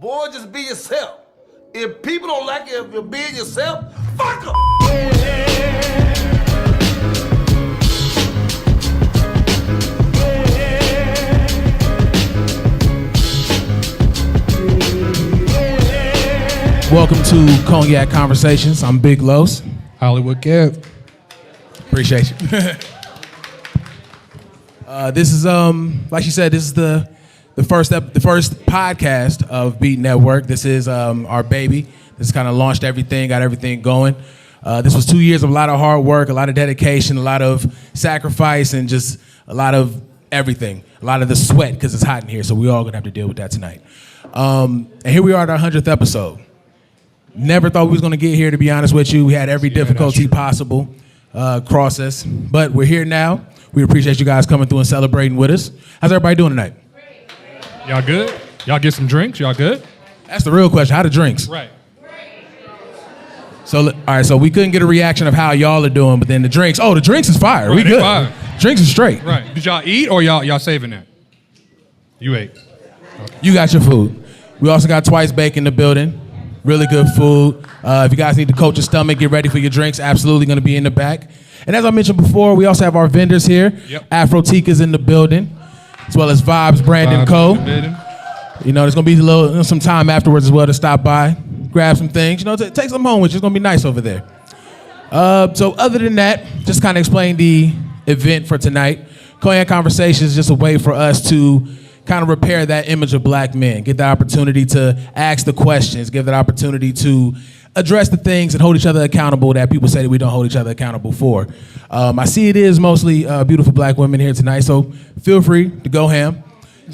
Boy, just be yourself. If people don't like you if you're being yourself, fuck them. Welcome to Cognac Conversations. I'm Big Los. Hollywood Kev. Appreciate you. This is like she said, this is the first podcast of Beat Network. This is our baby. This kind of launched everything, got everything going. This was 2 years of a lot of hard work, a lot of dedication, a lot of sacrifice, and just a lot of everything. A lot of the sweat because it's hot in here, so we all gonna have to deal with that tonight. And here we are at our 100th episode. Never thought we was gonna get here, to be honest with you. We had every difficulty possible cross us, but we're here now. We appreciate you guys coming through and celebrating with us. How's everybody doing tonight? Y'all good? Y'all get some drinks? Y'all good? That's the real question. How the drinks? Right. So, all right, so we couldn't get a reaction of how y'all are doing, but then the drinks is fire. Right, We good. fire. Drinks is straight. Right. Did y'all eat or y'all saving that? You ate. You got your food. We also got Twice Bake in the building. Really good food. If you guys need to coat your stomach, get ready for your drinks. Absolutely going to be in the back. And as I mentioned before, we also have our vendors here. Yep. Afrotica's in the building, as well as Vibes Brand & Co. You know, there's going to be some time afterwards as well to stop by, grab some things. You know, take some home, which is going to be nice over there. So other than that, just kind of explain the event for tonight. Cognac Conversations is just a way for us to kind of repair that image of black men, get the opportunity to ask the questions, give that opportunity to address the things and hold each other accountable that people say that we don't hold each other accountable for. I see it is mostly beautiful black women here tonight, so feel free to go ham.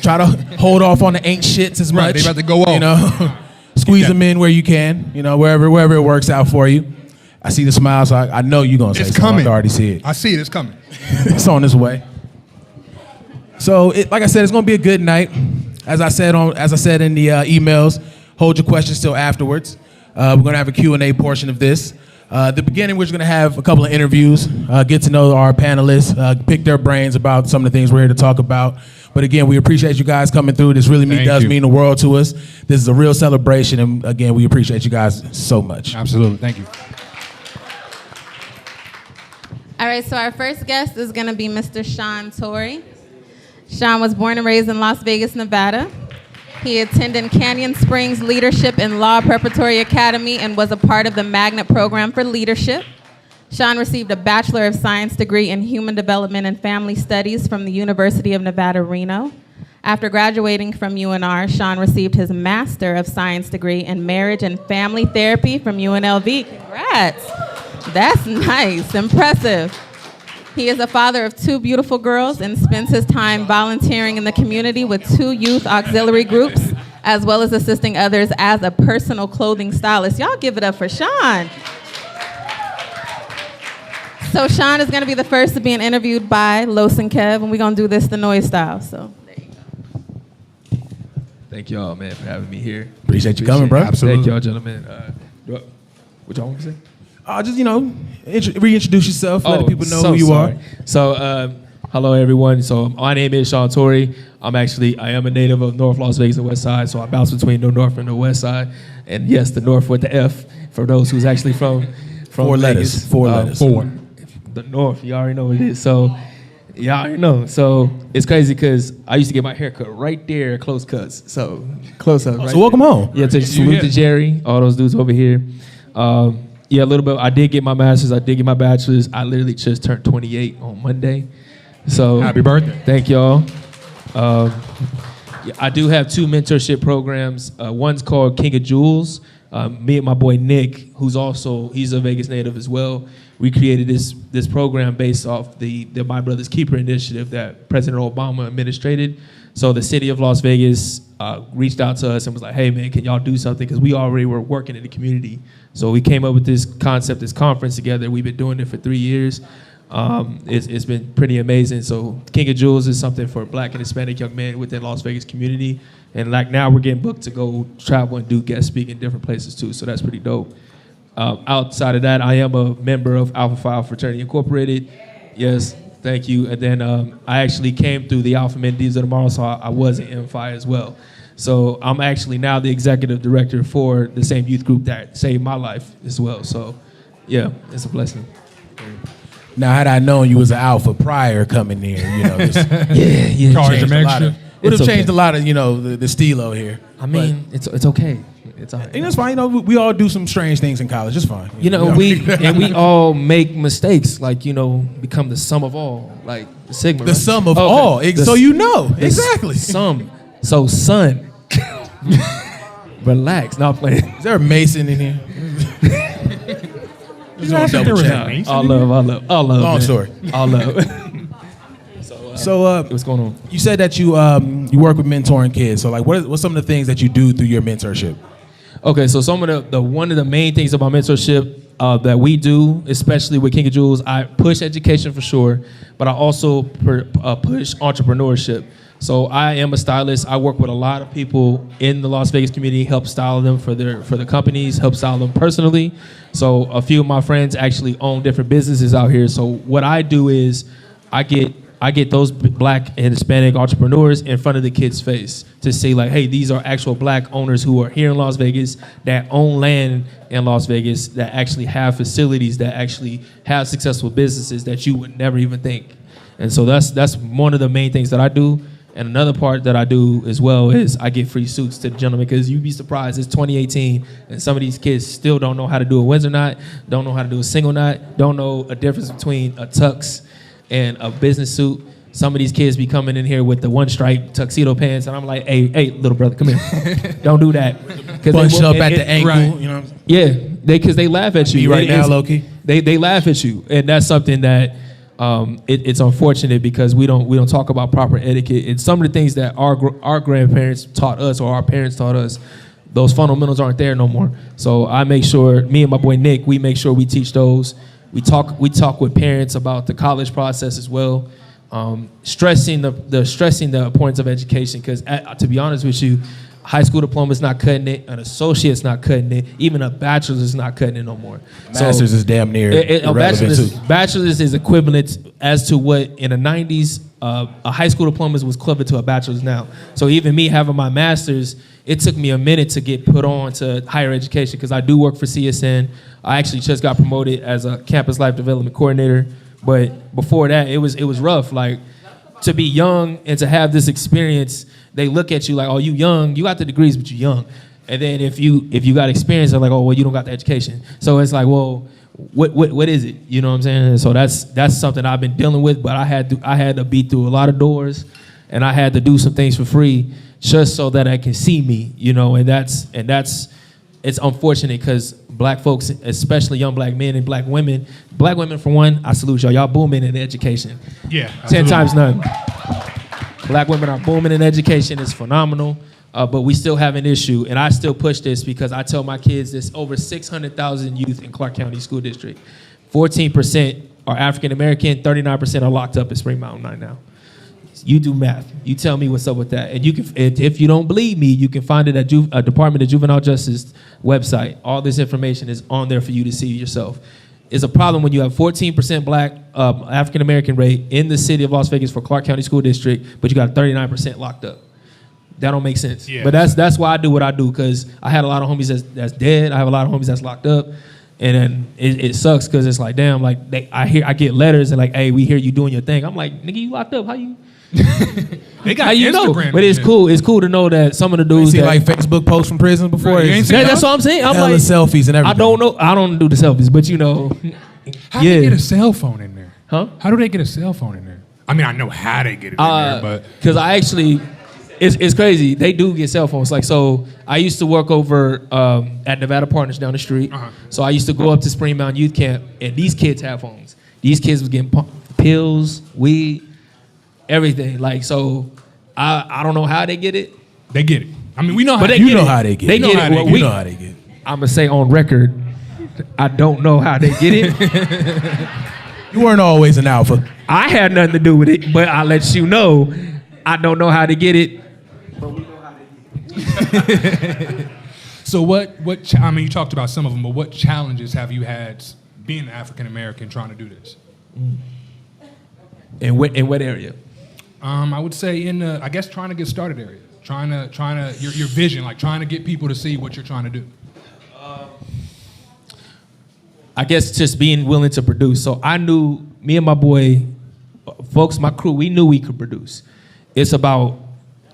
Try to hold off on the ain't shits as much. Right, they about to go off. You know, squeeze them in where you can, you know, wherever it works out for you. I see the smile, so I know you're going to say It's something. coming. I can already see it. I see it. It's coming. It's on its way. So, like I said, it's gonna be a good night. As I said in the emails, hold your questions till afterwards. We're gonna have a Q&A portion of this. At the beginning, we're just gonna have a couple of interviews, get to know our panelists, pick their brains about some of the things we're here to talk about. But again, we appreciate you guys coming through. This really does mean the world to us. This is a real celebration, and again, we appreciate you guys so much. Absolutely. Thank you. All right, so our first guest is gonna be Mr. Sean Torrey. Sean was born and raised in Las Vegas, Nevada. He attended Canyon Springs Leadership and Law Preparatory Academy and was a part of the Magnet Program for Leadership. Sean received a Bachelor of Science degree in Human Development and Family Studies from the University of Nevada, Reno. After graduating from UNR, Sean received his Master of Science degree in Marriage and Family Therapy from UNLV. Congrats. That's nice, impressive. He is a father of two beautiful girls and spends his time volunteering in the community with two youth auxiliary groups, as well as assisting others as a personal clothing stylist. Y'all give it up for Sean. So Sean is going to be the first to be interviewed by Los and Kev, and we're going to do this the Noize style. So there you go. Thank y'all, man, for having me here. Appreciate you coming, bro. Absolutely. Thank y'all, gentlemen. What y'all want to say? Just, you know, reintroduce yourself, let people know who you are. So, hello, everyone. So, my name is Sean Torrey. I am a native of North Las Vegas and West Side, so I bounce between the North and the West Side. And yes, the North with the F, for those who's actually from Four Vegas. letters. Four letters. The North, you already know what it is. So, y'all already know. So, it's crazy because I used to get my hair cut right there, close cuts. So, close up. Right So welcome there. home. Yeah, to salute to Jerry, all those dudes over here. Yeah, a little bit. I did get my master's. I did get my bachelor's. I literally just turned 28 on Monday. So Happy birthday. Thank y'all. Yeah, I do have two mentorship programs. One's called King of Jewels. Me and my boy Nick, he's a Vegas native as well. We created this program based off the My Brother's Keeper initiative that President Obama administrated. So the city of Las Vegas reached out to us and was like, hey, man, can y'all do something? Because we already were working in the community. So we came up with this concept, this conference together. We've been doing it for 3 years. It's been pretty amazing. So King of Jewels is something for Black and Hispanic young men within Las Vegas community. And like now we're getting booked to go travel and do guest speak in different places too. So that's pretty dope. Outside of that, I am a member of Alpha Phi Fraternity Incorporated. Yes, thank you. And then I actually came through the Alpha Men Deeds of Tomorrow, so I was in M-Phi as well. So I'm actually now the executive director for the same youth group that saved my life as well. So yeah, it's a blessing. Now, had I known you was an alpha prior coming here, Yeah. Charge them extra. Would have It's changed okay. a lot of, the stilo here. I mean, it's okay. It's all right. And that's fine. We all do some strange things in college. It's fine. We all make mistakes, like, become the sum of all, like the sigma. the right? sum of Okay. all. So The exactly. Sum. So son, relax. Not playing. Is there a Mason in here? Just gonna double check. All love. Long man. story. All love. So What's going on? you said that you work with mentoring kids. So like, what's some of the things that you do through your mentorship? Okay, so some of the one of the main things about mentorship that we do, especially with King of Jewels, I push education for sure, but I also push entrepreneurship. So I am a stylist. I work with a lot of people in the Las Vegas community, help style them for the companies, help style them personally. So a few of my friends actually own different businesses out here. So what I do is I get those black and Hispanic entrepreneurs in front of the kids' face to say like, hey, these are actual black owners who are here in Las Vegas that own land in Las Vegas that actually have facilities that actually have successful businesses that you would never even think. And so that's one of the main things that I do. And another part that I do as well is I get free suits to the gentlemen, because you'd be surprised, it's 2018 and some of these kids still don't know how to do a Windsor knot, don't know how to do a single knot, don't know a difference between a tux and a business suit. Some of these kids be coming in here with the one stripe tuxedo pants, and I'm like, hey, little brother, come here. Don't do that. Bunched up at the ankle, right. you know. Yeah, because they laugh at you. Me right now, Loki. They laugh at you, and that's something that it's unfortunate because we don't talk about proper etiquette. And some of the things that our grandparents taught us or our parents taught us, those fundamentals aren't there no more. So I make sure, me and my boy Nick, we make sure we teach those. We talk with parents about the college process as well, stressing the importance of education. Because to be honest with you, high school diploma is not cutting it, an associate's not cutting it, even a bachelor's is not cutting it no more. Master's is damn near irrelevant too. Bachelor's is equivalent as to what in the 90s a high school diploma was equivalent to a bachelor's now. So even me having my master's, it took me a minute to get put on to higher education because I do work for CSN. I actually just got promoted as a campus life development coordinator, but before that, it was rough. Like, to be young and to have this experience, they look at you like, oh, you young, you got the degrees, but you young. And then if you got experience, they're like, oh, well, you don't got the education. So it's like, well, what is it? You know what I'm saying? So that's something I've been dealing with, but I had to beat through a lot of doors, and I had to do some things for free just so that I can see me, and that's it's unfortunate because black folks, especially young black men and black women for one, I salute y'all booming in education. Yeah. 10 times none. Black women are booming in education. It's phenomenal. But we still have an issue, and I still push this because I tell my kids there's over 600,000 youth in Clark County School District. 14% are African American, 39% are locked up at Spring Mountain right now. You do math. You tell me what's up with that. And you can, if you don't believe me, you can find it at Department of Juvenile Justice website. All this information is on there for you to see yourself. It's a problem when you have 14% black African American rate in the city of Las Vegas for Clark County School District, but you got 39% locked up. That don't make sense. Yeah. But that's why I do what I do, because I had a lot of homies that's dead. I have a lot of homies that's locked up. And then it sucks because it's like, damn, like I get letters and like, hey, we hear you doing your thing. I'm like, nigga, you locked up. How you? They got how you Instagram know? But it's cool. It's cool to know that some of the dudes see like Facebook posts from prison before. Right, that's what I'm saying. I'm hella like selfies and everything. I don't know. I don't do the selfies, but How do they get a cell phone in there? Huh? How do they get a cell phone in there? I mean, I know how they get it in there, but because I actually, it's crazy. They do get cell phones. Like, so I used to work over at Nevada Partners down the street. So I used to go up to Spring Mountain Youth Camp, and these kids have phones. These kids was getting pills, weed, everything. Like, so I don't know how they get it. they get it. I mean, we know how But they they You get know it. how they get They it. get it. Well, You know how they get it. I'm gonna say on record, I don't know how they get it. You weren't always an alpha. I had nothing to do with it, but I let you know I don't know how to get it. So I mean, you talked about some of them, but what challenges have you had being African American trying to do this? In what area? I would say in I guess trying to get started area, Trying to your vision, like trying to get people to see what you're trying to do. I guess just being willing to produce. So I knew, me and my boy, folks, my crew, we knew we could produce. It's about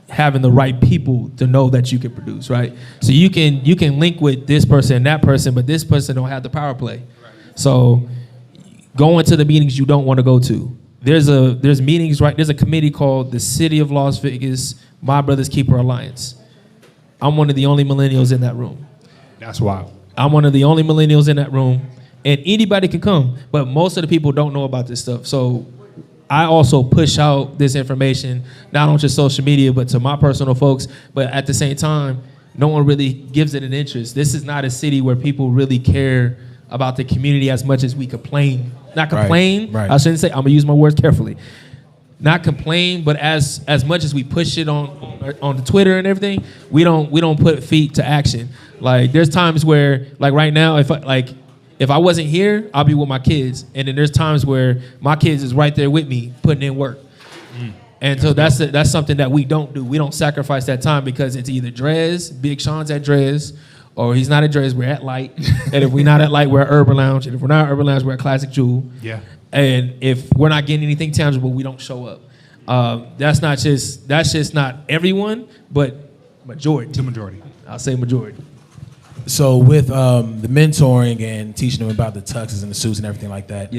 having the right people to know that you can produce, right? So you can link with this person and that person, but this person don't have the power play. So going to the meetings you don't want to go to. There's meetings, right? There's a committee called the City of Las Vegas My Brothers Keeper Alliance. I'm one of the only millennials in that room. That's wild. I'm one of the only millennials in that room, and anybody can come, but most of the people don't know about this stuff. So I also push out this information, not on just social media, but to my personal folks. But at the same time, no one really gives it an interest. This is not a city where people really care about the community as much as we complain. Not complain, right. I shouldn't say, I'm gonna use my words carefully. Not complain, but as much as we push it on the Twitter and everything, we don't put feet to action. Like there's times where, like right now, if I wasn't here, I'll be with my kids, and then there's times where my kids is right there with me putting in work. And so that's something that we don't do. We don't sacrifice that time because it's either Drez, Big Sean's at Drez, or he's not at Drez, we're at Light. And if we're not at Light, we're at Urban Lounge. And if we're not at Urban Lounge, we're at Classic Jewel. Yeah. And if we're not getting anything tangible, we don't show up. That's just not everyone, but majority. The majority. I'll say majority. So with the mentoring and teaching them about the tuxes and the suits and everything like that,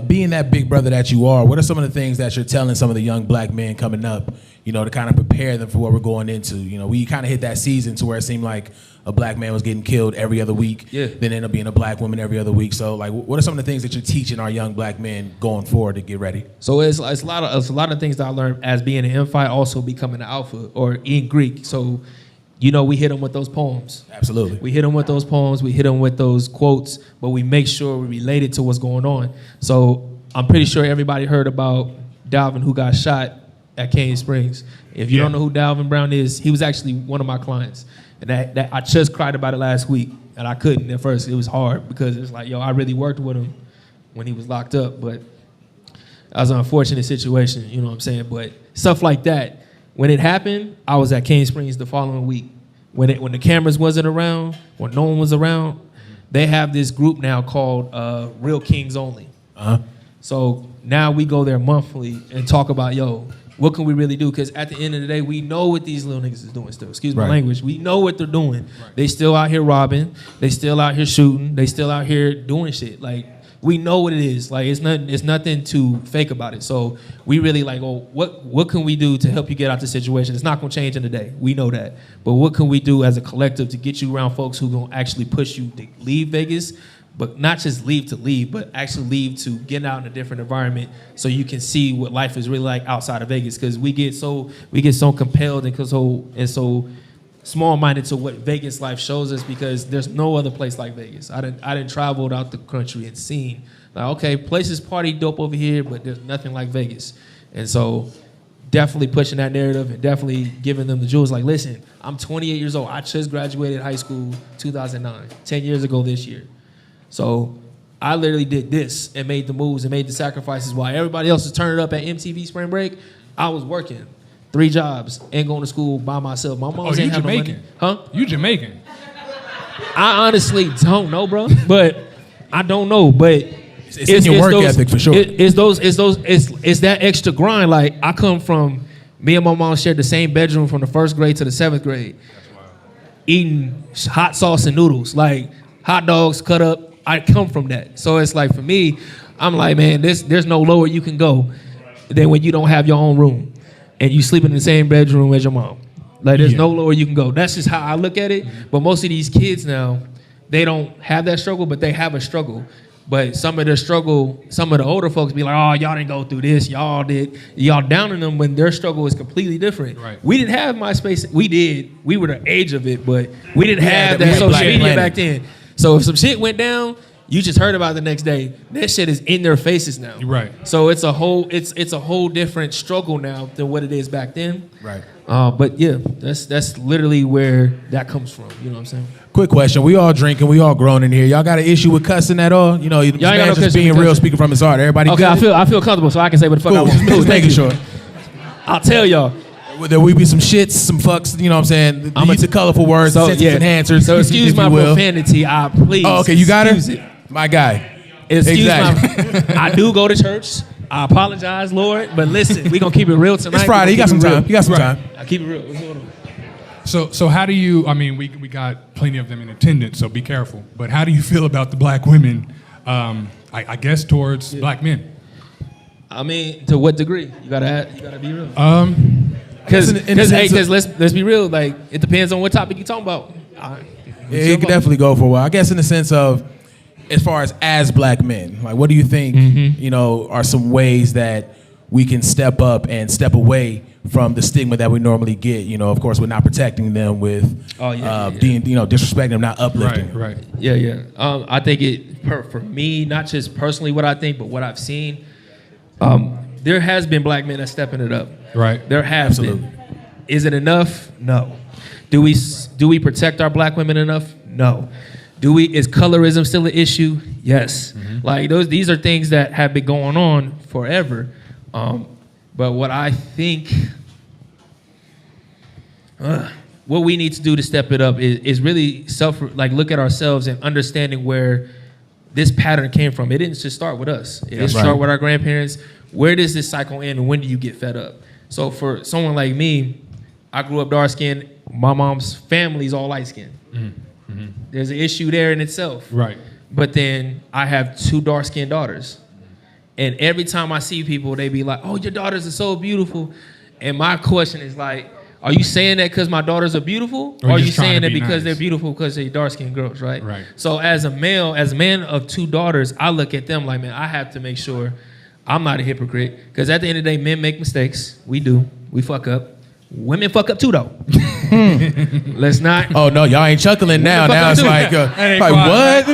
being that big brother that you are, what are some of the things that you're telling some of the young black men coming up, to kind of prepare them for what we're going into? We kind of hit that season to where it seemed like a black man was getting killed every other week, then ended up being a black woman every other week. So like, what are some of the things that you're teaching our young black men going forward to get ready? So it's a lot of things that I learned as being an M-Fight, also becoming an alpha, or in Greek. So we hit them with those poems. Absolutely. We hit them with those poems. We hit them with those quotes, but we make sure we relate it to what's going on. So I'm pretty sure everybody heard about Dalvin, who got shot at Cane Springs. If you don't know who Dalvin Brown is, he was actually one of my clients. And that I just cried about it last week, and I couldn't at first. It was hard because it's like, I really worked with him when he was locked up, but that was an unfortunate situation, you know what I'm saying? But stuff like that, when it happened, I was at Cane Springs the following week. When the cameras wasn't around, when no one was around, they have this group now called Real Kings Only. So now we go there monthly and talk about, what can we really do? Because at the end of the day, we know what these little niggas is doing still. Excuse my language. We know what they're doing. Right. They still out here robbing. They still out here shooting. They still out here doing shit. Like, we know what it is. Like, it's nothing to fake about it. So we really like, what can we do to help you get out the situation? It's not gonna change in a day. We know that. But what can we do as a collective to get you around folks who gonna actually push you to leave Vegas? But not just leave to leave, but actually leave to get out in a different environment so you can see what life is really like outside of Vegas. Because we get so compelled and so small-minded to what Vegas life shows us, because there's no other place like Vegas. I didn't traveled out the country and seen, like, okay, places party dope over here, but there's nothing like Vegas. And so definitely pushing that narrative and definitely giving them the jewels. Like, listen, I'm 28 years old. I just graduated high school 2009, 10 years ago this year. So I literally did this and made the moves and made the sacrifices while everybody else was turning up at MTV Spring Break. I was working 3 jobs and going to school by myself. My mom didn't have no money. Huh? You Jamaican? I honestly don't know, bro. But I don't know. But it's in your work ethic for sure. It's that extra grind. Like, I come from, me and my mom shared the same bedroom from the 1st grade to the 7th grade. Eating hot sauce and noodles, like hot dogs cut up. I come from that. So it's like, for me, I'm like, man, there's no lower you can go than when you don't have your own room and you sleep in the same bedroom as your mom. Like, there's no lower you can go. That's just how I look at it. But most of these kids now, they don't have that struggle, but they have a struggle. But some of the older folks be like, oh, y'all didn't go through this. Y'all did. Y'all downing them when their struggle is completely different. Right. We didn't have MySpace. We did. We were the age of it, but we didn't have that social media back then. So if some shit went down, you just heard about it the next day. That shit is in their faces now. Right. So it's a whole different struggle now than what it is back then. Right. But yeah, that's literally where that comes from. You know what I'm saying? Quick question: we all drinking, we all grown in here. Y'all got an issue with cussing at all? Y'all ain't got no just being real, speaking from his heart. Everybody. Okay, good? I feel comfortable, so I can say what the fuck I want. Just making sure. I'll tell y'all. There will be some shits, some fucks, you know what I'm saying? Use the colorful words, sentence enhancers. So excuse if my you will. profanity, please. Oh, okay, you got excuse it? My guy. Excuse Exactly. I do go to church. I apologize, Lord, but listen, we gonna keep it real tonight. It's Friday. You got some time. You got some Right. time. I keep it real. What's going on? So how do you? I mean, we got plenty of them in attendance, so be careful. But how do you feel about the black women? I guess towards black men. I mean, to what degree? You gotta be real. In the sense Because let's be real. Like, it depends on what topic you're talking about. It could definitely go for a while. I guess in the sense of, as far as black men, like, what do you think, you know, are some ways that we can step up and step away from the stigma that we normally get? You know, of course, we're not protecting them with being, you know, disrespecting them, not uplifting them. Right. Yeah. I think for me, not just personally what I think, but what I've seen, there has been black men that's stepping it up. Right. There have Absolutely. been. Is it enough? No. Do we protect our black women enough? No. Is colorism still an issue? Yes. Like these are things that have been going on forever. But what I think, what we need to do to step it up is really look at ourselves and understanding where this pattern came from. It didn't just start with us. It didn't start with our grandparents. Where does this cycle end, and when do you get fed up? So for someone like me, I grew up dark skinned. My mom's family's all light skinned. There's an issue there in itself. Right. But then I have 2 dark skinned daughters. And every time I see people, they be like, oh, your daughters are so beautiful. And my question is like, are you saying that because my daughters are beautiful? Or are you saying that because they're beautiful because they're dark-skinned girls, right? Right. So as a man of 2 daughters, I look at them like, man, I have to make sure I'm not a hypocrite. Because at the end of the day, men make mistakes. We do. We fuck up. Women fuck up too, though. Let's not. Oh, no, y'all ain't chuckling now. Now it's like what?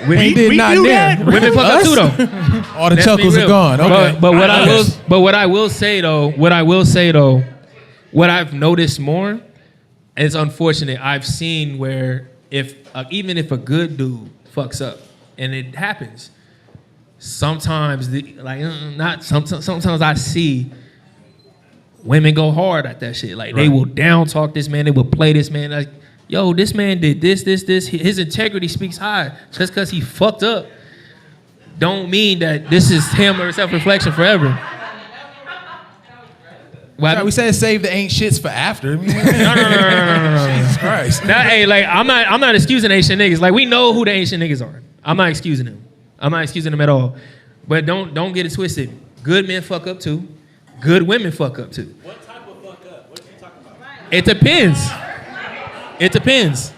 We did not do there. that. Women fuck up too, though. All the Let's chuckles be are real. gone. Okay. But what I will say though, what I've noticed more, and it's unfortunate, I've seen where even if a good dude fucks up, and it happens, sometimes sometimes I see women go hard at that shit. Like they will down talk this man, they will play this man like, yo, this man did this. His integrity speaks high. Just because he fucked up don't mean that this is him or self-reflection forever. Well, we said save the ain't shits for after. No. Jesus Christ. I'm not excusing Asian niggas. Like, we know who the Asian niggas are. I'm not excusing them. I'm not excusing them at all. But don't get it twisted. Good men fuck up too. Good women fuck up too. What type of fuck up? What are you talking about? It depends. It depends.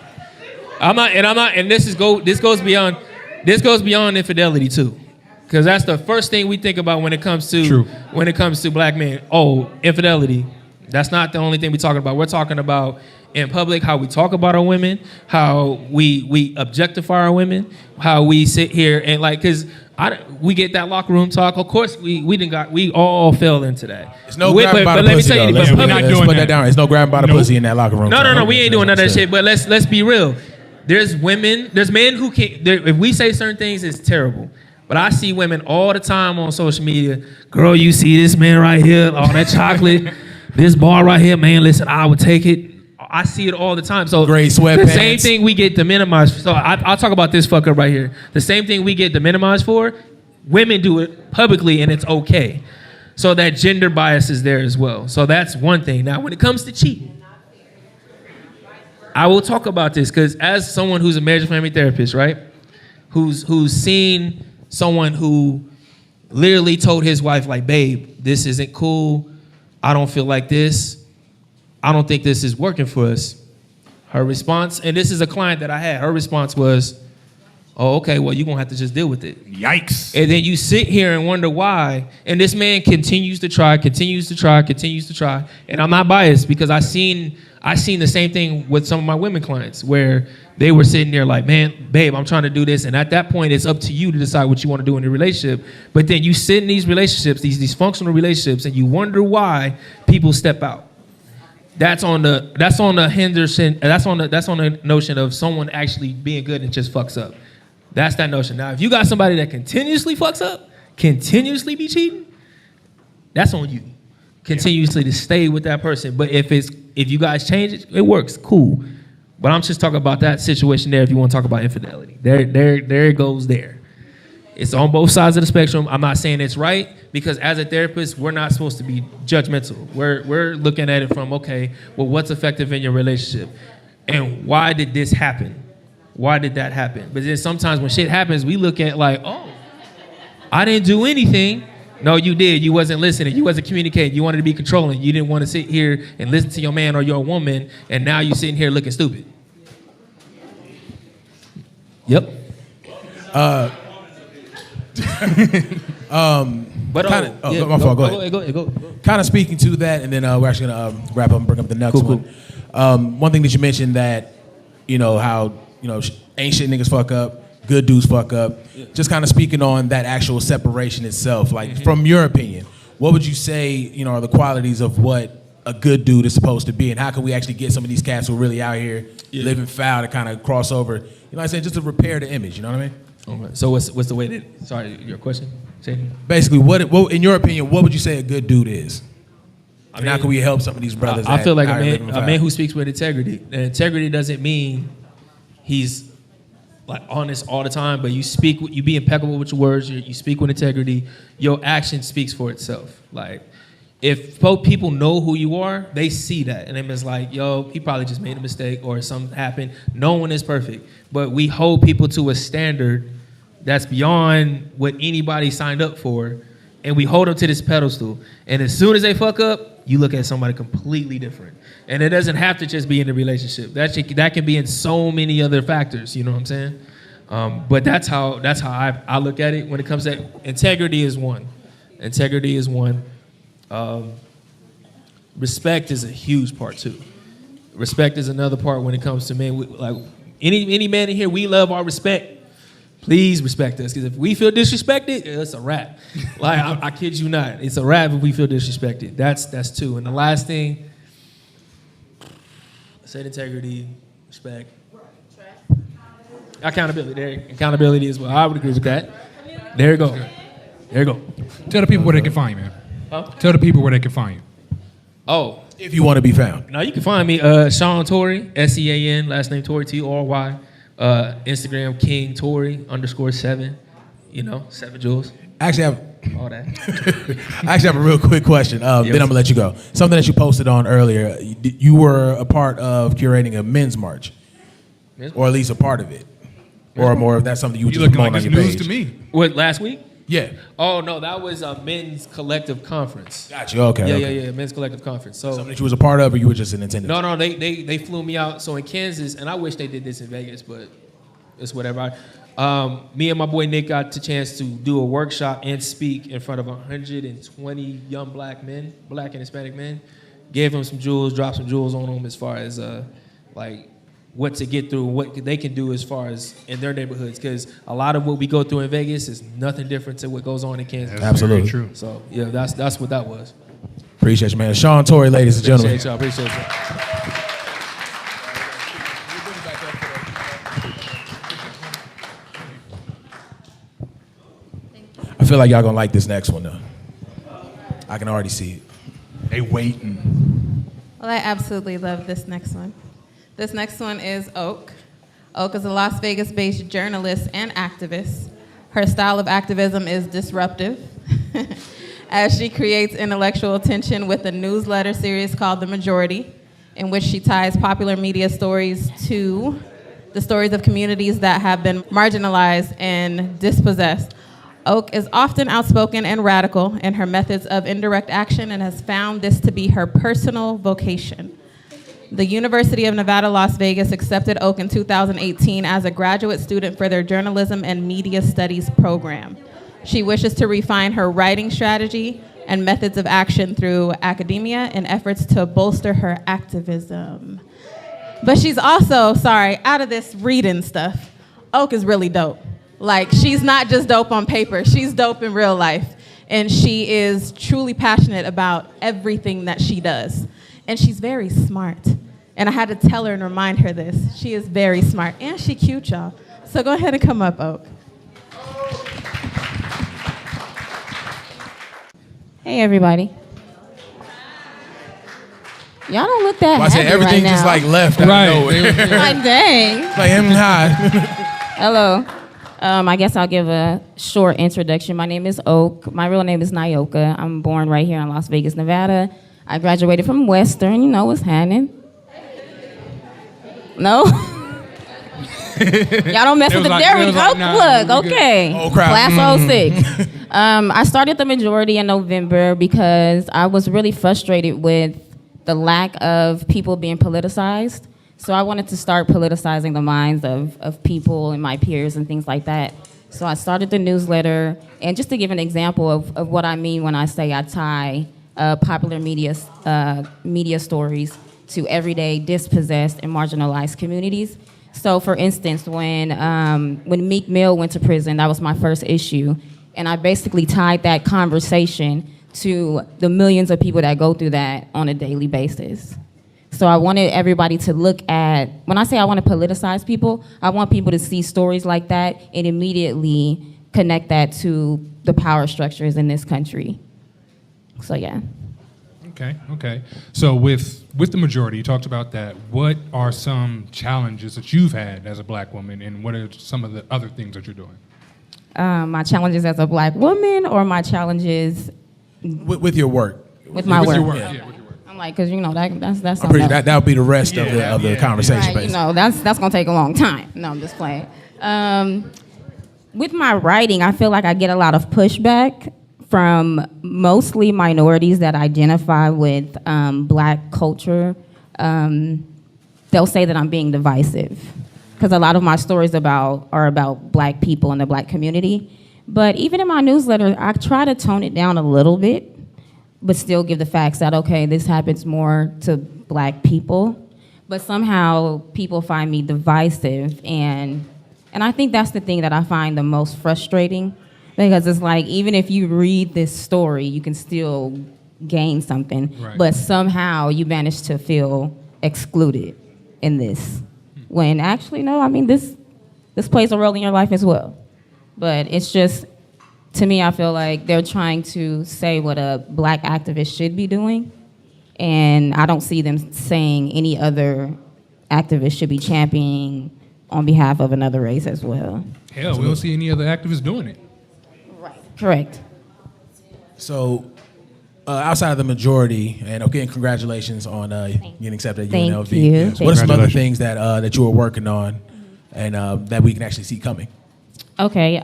And this goes beyond infidelity too, because that's the first thing we think about when it comes to black men. Oh, infidelity. That's not the only thing we're talking about. We're talking about in public how we talk about our women, how we objectify our women, how we sit here and because we get that locker room talk. Of course, we all fell into that. It's no grabbing by the pussy, though. Let's put that down. It's no grabbing by the pussy in that locker room. No, we ain't doing none of that shit. But let's be real. There's men who can't. If we say certain things, it's terrible. But I see women all the time on social media. Girl, you see this man right here, all that chocolate, this bar right here, man. Listen, I would take it. I see it all the time. So gray sweatpants. The same thing we get demonetized. So I'll talk about this fucker right here. The same thing we get demonetized for, women do it publicly and it's okay. So that gender bias is there as well. So that's one thing. Now, when it comes to cheating, I will talk about this because as someone who's a marriage and family therapist, right, who's seen someone who literally told his wife, like, babe, this isn't cool. I don't feel like this. I don't think this is working for us. Her response, and this is a client that I had, her response was, oh, okay, well, you're going to have to just deal with it. Yikes. And then you sit here and wonder why. And this man continues to try. And I'm not biased because I seen the same thing with some of my women clients where they were sitting there like, man, babe, I'm trying to do this. And at that point, it's up to you to decide what you want to do in a relationship. But then you sit in these relationships, these functional relationships, and you wonder why people step out. That's on the Henderson. That's on the notion of someone actually being good and just fucks up. That's that notion. Now, if you got somebody that continuously fucks up, continuously be cheating, that's on you. continuously to stay with that person. But if you guys change it, it works, cool. But I'm just talking about that situation there. If you want to talk about infidelity, there it goes there. It's on both sides of the spectrum. I'm not saying it's right, because as a therapist, we're not supposed to be judgmental. We're looking at it from, okay, well, what's effective in your relationship? And why did this happen? Why did that happen? But then sometimes when shit happens, we look at like, oh, I didn't do anything. No, you did. You wasn't listening. You wasn't communicating. You wanted to be controlling. You didn't want to sit here and listen to your man or your woman, and now you're sitting here looking stupid. Yep. But my fault. Go ahead. Kind of speaking to that, and then we're actually gonna wrap up and bring up the next one. One thing that you mentioned that, how ain't shit niggas fuck up, good dudes fuck up. Yeah. Just kind of speaking on that actual separation itself. Like, from your opinion, what would you say are the qualities of what a good dude is supposed to be, and how can we actually get some of these cats who are really out here living foul to kind of cross over? What I'm saying, just to repair the image. You know what I mean? Okay. So what's the way that? Sorry, your question. Basically, what in your opinion, what would you say a good dude is? And how can we help some of these brothers? I feel like a man who speaks with integrity. And integrity doesn't mean he's like honest all the time, but you be impeccable with your words. You speak with integrity. Your action speaks for itself. Like, if people know who you are, they see that, and it's like, yo, he probably just made a mistake or something happened. No one is perfect, but we hold people to a standard that's beyond what anybody signed up for, and we hold them to this pedestal. And as soon as they fuck up, you look at somebody completely different. And it doesn't have to just be in the relationship. That can be in so many other factors. You know what I'm saying? But that's how I look at it when it comes to integrity is one. Integrity is one. Respect is a huge part too. Respect is another part when it comes to men. Like any man in here, we love our respect. Please respect us, because if we feel disrespected, it's a wrap. Like I kid you not, it's a wrap if we feel disrespected. That's two. And the last thing, I said integrity, respect, accountability. There, accountability as well. I would agree with that. There you go. There you go. Tell the people where they can find you, man. Huh? Tell the people where they can find you. Oh, if you want to be found. Now you can find me, Sean Torrey, SEAN, last name Torrey, T-O-R-Y. Instagram King Torrey _7. 7 jewels. I actually have all that. I actually have a real quick question. Then I'm gonna let you go. Something that you posted on earlier. You were a part of curating a men's march, or at least a part of it, or more. If that's something you were just promoting on your page. To me. What, last week? Yeah. Oh no, that was a men's collective conference. Gotcha. Okay. Yeah. Men's collective conference. So something that you was a part of, or you were just in attendance? No. They flew me out. So in Kansas, and I wish they did this in Vegas, but it's whatever. Me and my boy Nick got the chance to do a workshop and speak in front of 120 young black and Hispanic men. Gave them some jewels, dropped some jewels on them as far as like what to get through, what they can do as far as in their neighborhoods, because a lot of what we go through in Vegas is nothing different to what goes on in Kansas. That's absolutely true. So yeah, that's what that was. Appreciate you, man. Sean Torrey, ladies and gentlemen. Appreciate y'all. I feel like y'all gonna like this next one though. I can already see it. They waiting. Well, I absolutely love this next one. This next one is Oak. Oak is a Las Vegas-based journalist and activist. Her style of activism is disruptive, as she creates intellectual tension with a newsletter series called The Majority, in which she ties popular media stories to the stories of communities that have been marginalized and dispossessed. Oak is often outspoken and radical in her methods of indirect action and has found this to be her personal vocation. The University of Nevada, Las Vegas accepted Oak in 2018 as a graduate student for their Journalism and Media Studies program. She wishes to refine her writing strategy and methods of action through academia in efforts to bolster her activism. But she's also, out of this reading stuff, Oak is really dope. Like, she's not just dope on paper, she's dope in real life. And she is truly passionate about everything that she does. And she's very smart. And I had to tell her and remind her this. She is very smart. And she cute, y'all. So go ahead and come up, Oak. Hey, everybody. Y'all don't look that I said happy everything right just now. like left out Right. of nowhere. Like, dang. Like him high. Hello. I guess I'll give a short introduction. My name is Oak. My real name is Nyoka. I'm born right here in Las Vegas, Nevada. I graduated from Western. You know what's happening. No? Y'all don't mess It with was the like- There it we was go. like, nah, Look, we good. okay. Oh, crap. Class 06. I started the majority in November because I was really frustrated with the lack of people being politicized. So I wanted to start politicizing the minds of people and my peers and things like that. So I started the newsletter, and just to give an example of what I mean when I say I tie popular media stories to everyday dispossessed and marginalized communities. So for instance, when Meek Mill went to prison, that was my first issue, and I basically tied that conversation to the millions of people that go through that on a daily basis. So I wanted everybody to look at, when I say I want to politicize people, I want people to see stories like that and immediately connect that to the power structures in this country. So yeah. Okay. So with the majority, you talked about that. What are some challenges that you've had as a black woman, and what are some of the other things that you're doing? My challenges as a black woman, or my challenges with your work. with my With work? your work, Yeah. yeah, with your work. I'm like, because you know that's I'm pretty sure that'll be the rest of the Yeah. conversation, right, you basically. know that's gonna take a long time. No, I'm just playing. With my writing, I feel like I get a lot of pushback from mostly minorities that identify with black culture. They'll say that I'm being divisive because a lot of my stories are about black people and the black community. But even in my newsletter, I try to tone it down a little bit, but still give the facts that, okay, this happens more to black people. But somehow people find me divisive, and I think that's the thing that I find the most frustrating, because it's like, even if you read this story, you can still gain something, Right. but somehow you manage to feel excluded in this. When actually, no, I mean, this plays a role in your life as well. But it's just, to me, I feel like they're trying to say what a black activist should be doing, and I don't see them saying any other activist should be championing on behalf of another race as well. Hell, we don't see any other activists doing it. Right. Correct. So, outside of the majority, and again, congratulations on getting accepted at Thank UNLV. you. What are some other Congratulations. things that you were working on, and that we can actually see coming? Okay.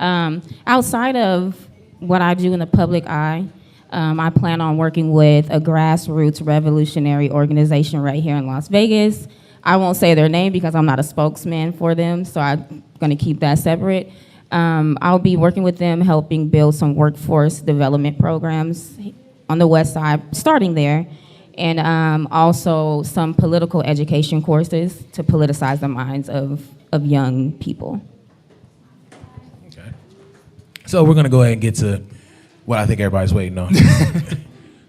Outside of what I do in the public eye, I plan on working with a grassroots revolutionary organization right here in Las Vegas. I won't say their name because I'm not a spokesman for them, so I'm going to keep that separate. I'll be working with them, helping build some workforce development programs on the west side, starting there, and also some political education courses to politicize the minds of young people. Okay. So we're gonna go ahead and get to what I think everybody's waiting on.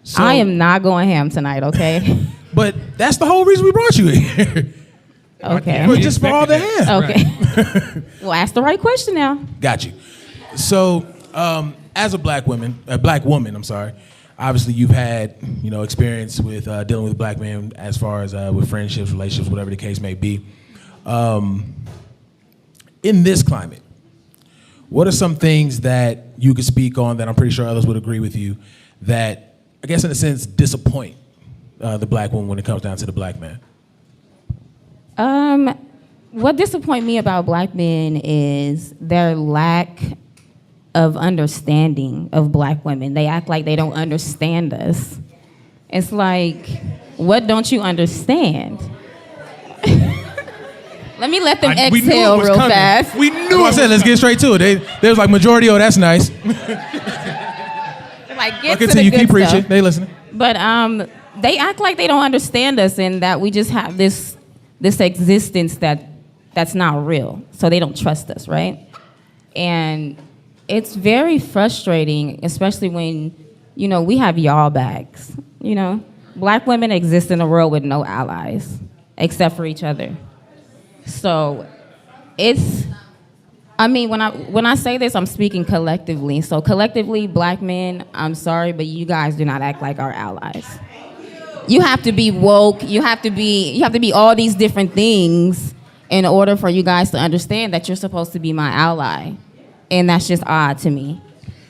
So- I am not going ham tonight, okay? But that's the whole reason we brought you here. Okay. But just for all the ham. Okay. Well, ask the right question now. Got you. So, as a black woman, obviously you've had, experience with dealing with black men as far as with friendships, relationships, whatever the case may be. In this climate, what are some things that you could speak on that I'm pretty sure others would agree with you that, I guess in a sense, disappoint the black woman when it comes down to the black man? What disappoints me about black men is their lack of understanding of black women. They act like they don't understand us. It's like, what don't you understand? Let me let them We knew it exhale was real coming. fast. We That's knew what I it. said, let's get straight to it. They was like, majority, oh, that's nice. Like, I'll get to continue, the keep good preaching. stuff. They listening. But they act like they don't understand us, and that we just have this existence that's not real. So they don't trust us, right? And it's very frustrating, especially when, we have y'all backs. Black women exist in a world with no allies except for each other. So when I say this, I'm speaking collectively. So collectively, black men, I'm sorry, but you guys do not act like our allies. you have to be woke. You have to be all these different things in order for you guys to understand that you're supposed to be my ally, and that's just odd to me.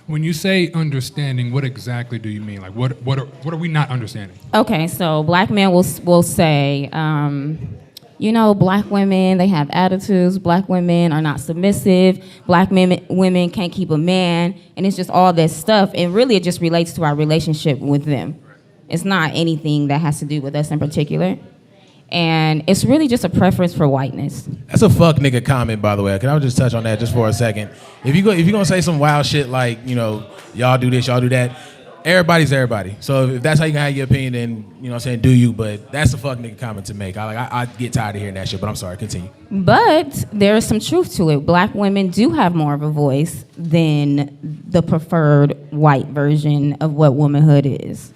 When you say understanding, what exactly do you mean? Like, what are we not understanding? Okay, so black men will say, black women, they have attitudes. Black women are not submissive. Black women can't keep a man, and it's just all this stuff. And really, it just relates to our relationship with them. It's not anything that has to do with us in particular. And it's really just a preference for whiteness. That's a fuck nigga comment, by the way. Can I just touch on that just for a second? If you're gonna say some wild shit like, y'all do this, y'all do that, everybody's everybody. So if that's how you can have your opinion, then, do you? But that's a fuck nigga comment to make. I get tired of hearing that shit, but I'm sorry, continue. But there is some truth to it. Black women do have more of a voice than the preferred white version of what womanhood is.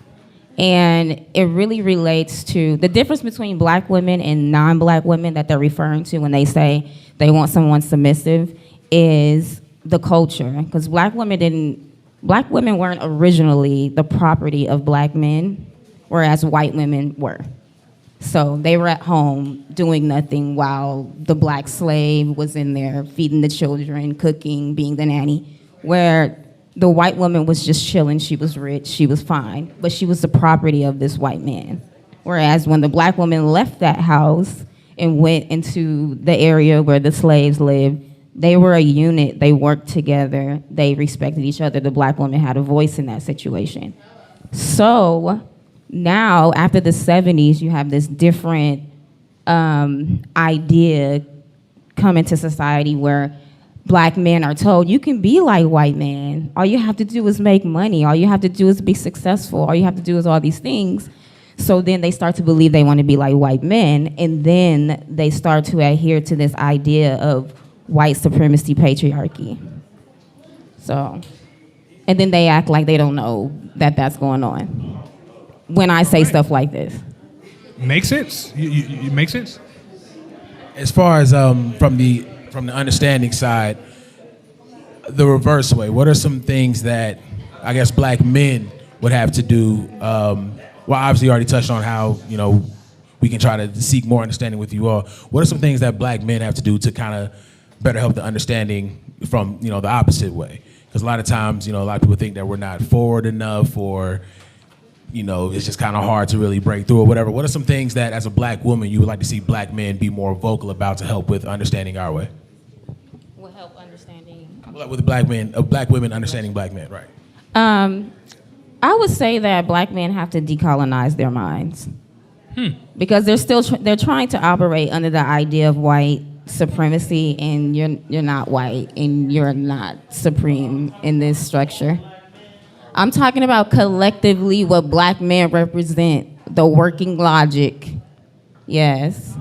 And it really relates to the difference between black women and non-black women that they're referring to when they say they want someone submissive is the culture. Because black women weren't originally the property of black men, whereas white women were. So they were at home doing nothing while the black slave was in there feeding the children, cooking, being the nanny, where the white woman was just chilling. She was rich, she was fine, but she was the property of this white man. Whereas when the black woman left that house and went into the area where the slaves lived, they were a unit, they worked together, they respected each other. The black woman had a voice in that situation. So now, after the 70s, you have this different idea come into society where black men are told, you can be like white men. All you have to do is make money. All you have to do is be successful. All you have to do is all these things. So then they start to believe they want to be like white men, and then they start to adhere to this idea of white supremacy patriarchy. So, and then they act like they don't know that that's going on when I say stuff like this. Makes sense? You make sense? As far as from the understanding side, the reverse way, what are some things that I guess black men would have to do? Well, obviously you already touched on how, we can try to seek more understanding with you all. What are some things that black men have to do to kind of better help the understanding from, the opposite way? Because a lot of times, a lot of people think that we're not forward enough, or, it's just kind of hard to really break through or whatever. What are some things that as a black woman you would like to see black men be more vocal about to help with understanding our way? Will help understanding. With black women understanding black men, right? I would say that black men have to decolonize their minds because they're trying to operate under the idea of white supremacy, and you're not white and you're not supreme in this structure. I'm talking about collectively what black men represent, the working logic. Yes.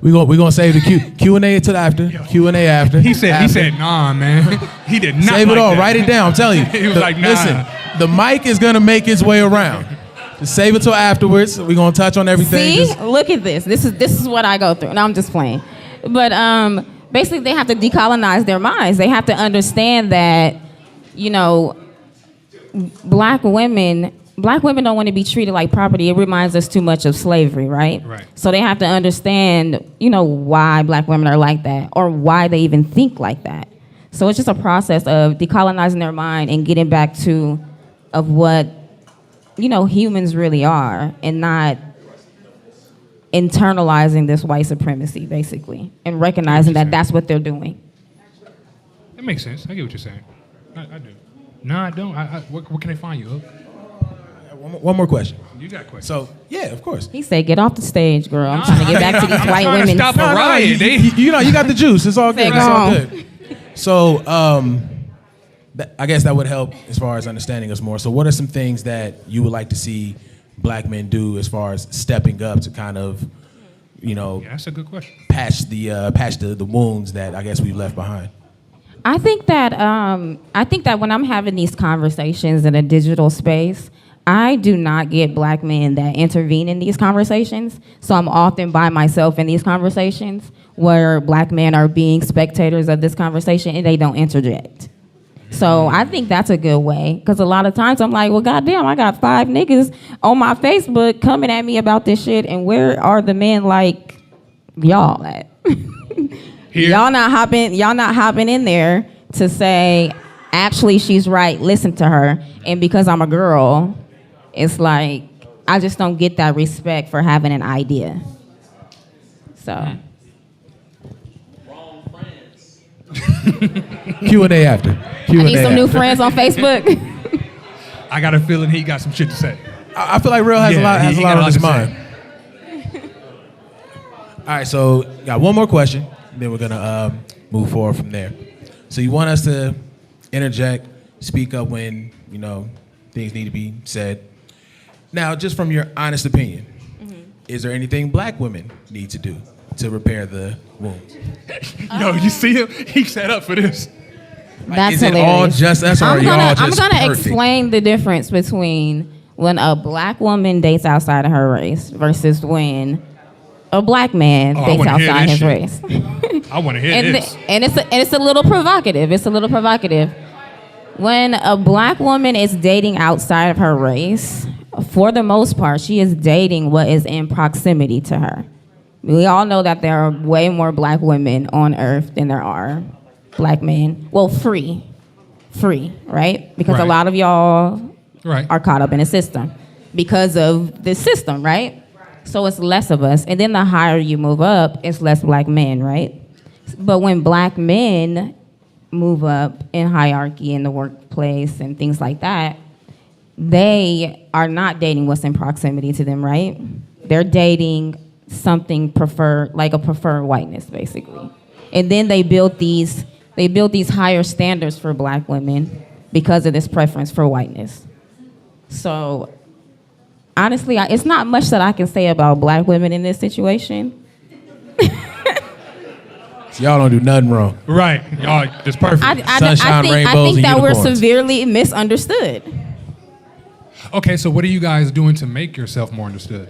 We're gonna save the Q&A till after. Q&A after. He said, nah, man. He did not. Save it all. That. Write it down. I'm telling you. He was like, nah. Listen, the mic is gonna make its way around. Just save it till afterwards. We're gonna touch on everything. See, look at this. This is what I go through. No, I'm just playing. But basically, they have to decolonize their minds. They have to understand that, black women don't want to be treated like property. It reminds us too much of slavery, right? Right. So they have to understand, why black women are like that, or why they even think like that. So it's just a process of decolonizing their mind and getting back to of what, humans really are, and not internalizing this white supremacy, basically, and recognizing that that's what they're doing. That makes sense. I get what you're saying. I do. No, I don't. Where can I find you, Hook? One more question. You got a question. So, yeah, of course. He said, get off the stage, girl. I'm trying to get back to these white women. To stop a riot. You got the juice. It's all good. It's all good. So, I guess that would help as far as understanding us more. So what are some things that you would like to see black men do as far as stepping up to kind of, Yeah, that's a good question. patch the wounds that I guess we've left behind? I think that when I'm having these conversations in a digital space, I do not get black men that intervene in these conversations. So I'm often by myself in these conversations where black men are being spectators of this conversation and they don't interject. So I think that's a good way. Because a lot of times I'm like, well, goddamn, I got 5 niggas on my Facebook coming at me about this shit. And where are the men like y'all at? Y'all not hopping in there to say, actually, she's right, listen to her. And because I'm a girl, it's like, I just don't get that respect for having an idea. So. Wrong friends. Q&A after. Q&A I need some new after. friends on Facebook. I got a feeling he got some shit to say. I feel like Real has Yeah, a lot, he got on a lot his to say. mind. All right, so got one more question, then we're gonna move forward from there. So you want us to interject, speak up when things need to be said. Now, just from your honest opinion, is there anything black women need to do to repair the wounds? Yo, you see him? He set up for this. That's Is it hilarious. all just us, or are y'all just I'm gonna perfect? explain the difference between when a black woman dates outside of her race versus when a black man Oh, I dates wanna hear outside this his shit. race. I want to hear and, this. it's a little provocative. It's a little provocative. When a black woman is dating outside of her race, for the most part, she is dating what is in proximity to her. We all know that there are way more black women on earth than there are black men. Well, free, right? Because a Right. lot of y'all Right. are caught up in a system because of the system, right? So it's less of us. And then the higher you move up, it's less black men, right? But when black men move up in hierarchy in the workplace and things like that, they are not dating what's in proximity to them, right? They're dating something preferred, like a preferred whiteness, basically. And then they build these higher standards for black women because of this preference for whiteness. So honestly, it's not much that I can say about black women in this situation. So y'all don't do nothing wrong. Right. Y'all, it's perfect. Sunshine, I rainbows, think and that we're unicorns. severely misunderstood. Okay, so what are you guys doing to make yourself more understood?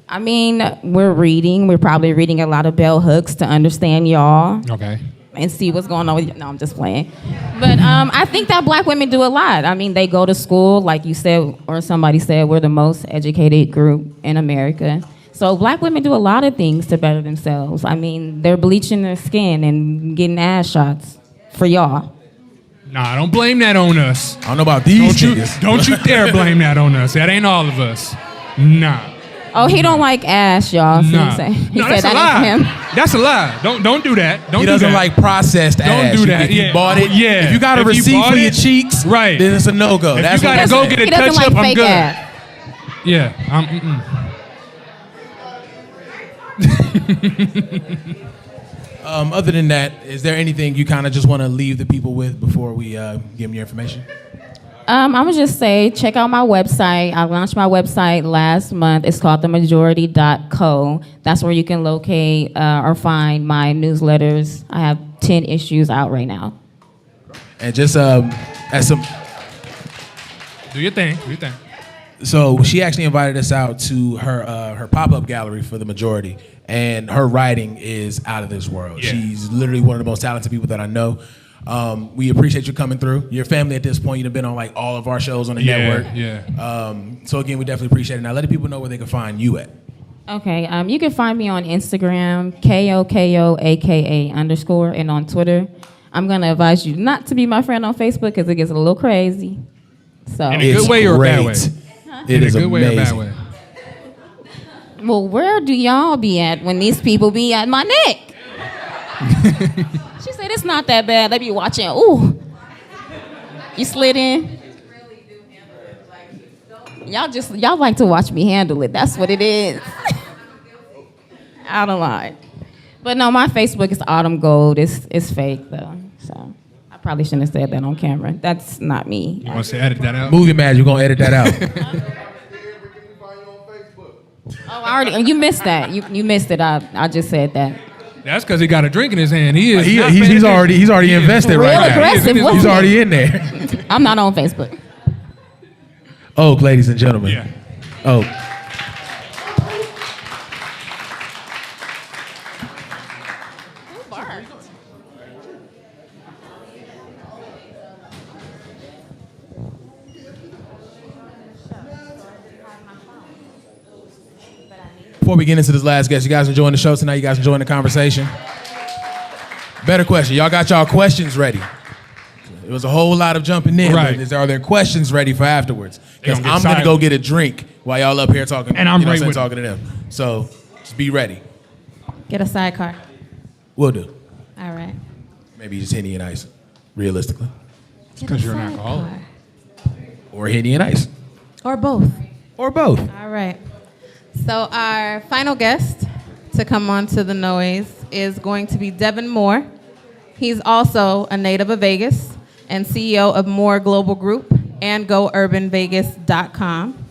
I mean, we're reading. We're probably reading a lot of bell hooks to understand y'all Okay. and see what's going on with you. No, I'm just playing. But I think that black women do a lot. I mean, they go to school, like you said, or somebody said, we're the most educated group in America. So black women do a lot of things to better themselves. I mean, they're bleaching their skin and getting ass shots for y'all. Nah, don't blame that on us. I don't know about these niggas. Don't you dare blame that on us. That ain't all of us. Nah. Oh, he don't like ass, y'all. See what Nah. I'm saying? He No, said that's a that lie. ain't for him. That's a lie. Don't do that. Don't He do doesn't that. like processed ass. do that, If you yeah. bought it, Yeah. if you got a If you receipt bought for your it, cheeks, right. then it's a no-go. If That's you what gotta I'm go saying. get a He doesn't touch like up, I'm fake good. ass. Yeah. Other than that, is there anything you kind of just want to leave the people with before we give them your information? I'm gonna just say, check out my website. I launched my website last month. It's called themajority.co. That's where you can locate or find my newsletters. I have 10 issues out right now. And just as some, Do your thing. Do your thing. so she actually invited us out to her pop-up gallery for the majority, and her writing is out of this world. Yeah. She's literally one of the most talented people that I know. We appreciate you coming through. Your family at this point, you've been on like all of our shows on the network. Yeah. So again, we definitely appreciate it. Now let the people know where they can find you at. Okay, you can find me on Instagram, KOKOAKA_, and on Twitter. I'm gonna advise you not to be my friend on Facebook because it gets a little crazy. So, In a good way or a bad way? It In is a good way or a bad amazing. way? well, where do y'all be at when these people be at my neck? She said it's not that bad. They be watching. Ooh, you slid in. Y'all like to watch me handle it. That's what it is. Out of line. But no, my Facebook is Autumn Gold. It's fake though. So I probably shouldn't have said that on camera. That's not me. You want to edit that out? Movie Magic, we're gonna edit that out. Oh, I already. You missed that. You missed it. I just said that. That's because he got a drink in his hand. He is. not He's paying already attention. invested Real right now. aggressive, He's wasn't already it? in there. I'm not on Facebook. Oak, ladies and gentlemen. Yeah. Oak. Before we get into this last guest, you guys enjoying the show tonight? You guys enjoying the conversation? Better question. Y'all got y'all questions ready? It was a whole lot of jumping in. Right. But are there questions ready for afterwards? Because They gonna I'm get going to go silent. get a drink while y'all up here talking. And I'm you know right what with talking to them. So just be ready. Get a sidecar. We'll do. All right. Maybe just Henny and Ice, realistically. Get 'cause a you're an alcoholic. sidecar. Or Henny and Ice. Or both. Or both. All right. So our final guest to come on to the Noize is going to be Devin Moore. He's also a native of Vegas and CEO of Moore Global Group and GoUrbanVegas.com,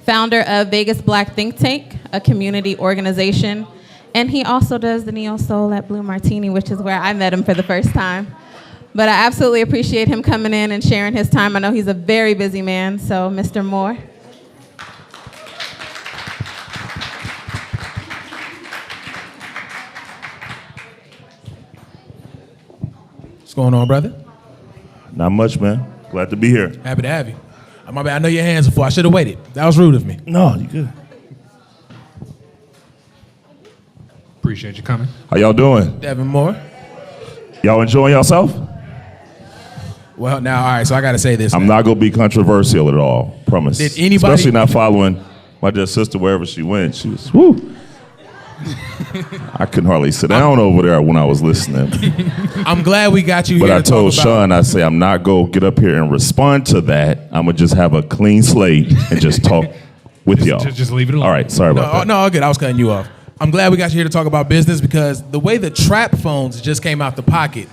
founder of Vegas Black Think Tank, a community organization, and he also does the Neo Soul at Blue Martini, which is where I met him for the first time. But I absolutely appreciate him coming in and sharing his time. I know he's a very busy man, so Mr. Moore. What's going on, brother? Not much, man. Glad to be here. Happy to have you. My bad. I know your hands are full. I should have waited. That was rude of me. No, you good. Appreciate you coming. How y'all doing? Devin Moore. Y'all enjoying yourself? Well, now, all right, so I got to say this. I'm now. not gonna be controversial at all. Promise. Did anybody- Especially not following my dear sister wherever she went. She was whoo. I couldn't hardly sit down over there when I was listening. I'm glad we got you But here I to told talk about. Sean, I say I'm not gonna get up here and respond to that. I'm gonna just have a clean slate and just talk with y'all. Just leave it alone. All right, sorry about that. No, all good. I was cutting you off. I'm glad we got you here to talk about business because the way the trap phones just came out the pocket,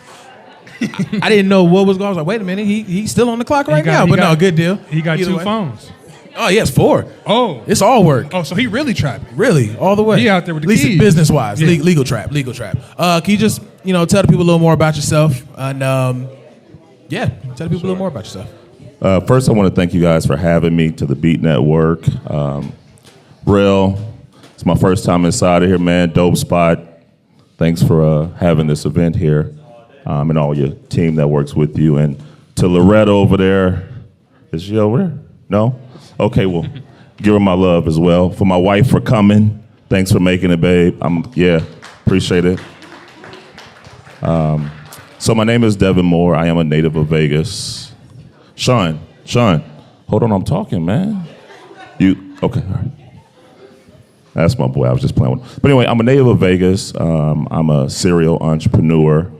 I didn't know what was going on. I was like, wait a minute, he's still on the clock right now. But no, good deal. He got Either two way. phones. Oh, yes, 4. Oh. It's all work. Oh, so he really trapping. Really, all the way. He out there with the At least keys. business-wise, Yeah. legal trap. Can you just, tell the people a little more about yourself? And, tell the people a little more about yourself. First, I want to thank you guys for having me to the Beat Network. Rel, it's my first time inside of here, man. Dope spot. Thanks for having this event here, and all your team that works with you. And to Loretta over there, is she over there? No? Okay, well, give her my love as well. For my wife for coming, thanks for making it, babe. Appreciate it. So my name is Devin Moore. I am a native of Vegas. Sean, hold on, I'm talking, man. Okay, all right. That's my boy, I was just playing with him. But anyway, I'm a native of Vegas. I'm a serial entrepreneur.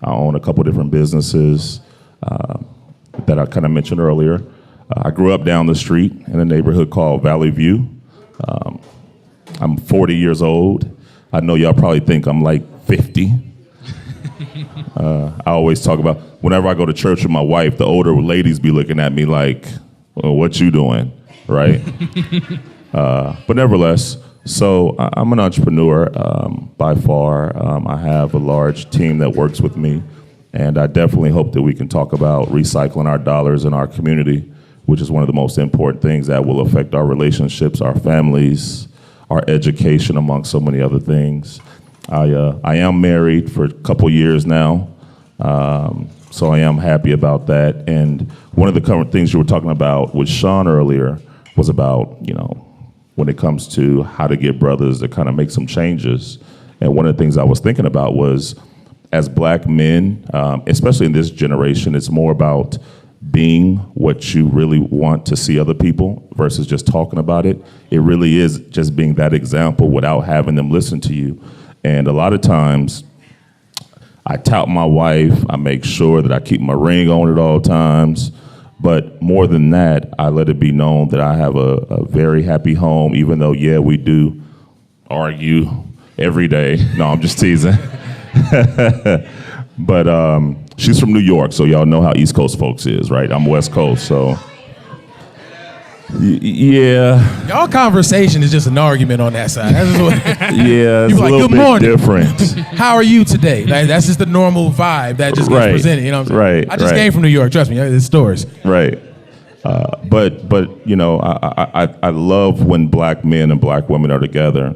I own a couple different businesses that I kind of mentioned earlier. I grew up down the street in a neighborhood called Valley View. I'm 40 years old. I know y'all probably think I'm like 50. I always talk about, whenever I go to church with my wife, the older ladies be looking at me like, well, what you doing, right? But nevertheless, so I'm an entrepreneur by far. I have a large team that works with me, and I definitely hope that we can talk about recycling our dollars in our community, which is one of the most important things that will affect our relationships, our families, our education, among so many other things. I am married for a couple years now, so I am happy about that. And one of the current things you were talking about with Sean earlier was about, when it comes to how to get brothers to kind of make some changes. And one of the things I was thinking about was, as black men, especially in this generation, it's more about being what you really want to see other people versus just talking about it. It really is just being that example without having them listen to you. And a lot of times, I tout my wife, I make sure that I keep my ring on at all times, but more than that, I let it be known that I have a very happy home, even though, we do argue every day. No, I'm just teasing. But she's from New York, so y'all know how East Coast folks is, right? I'm West Coast, so yeah. Y'all conversation is just an argument on that side. That's just what, Yeah, it's You a like, little "Good bit morning." different. how are you today? Like, that's just the normal vibe that just gets Right, presented. You know what I'm saying? right, I just right. came from New York. Trust me, it's stories. Right. But I love when black men and black women are together.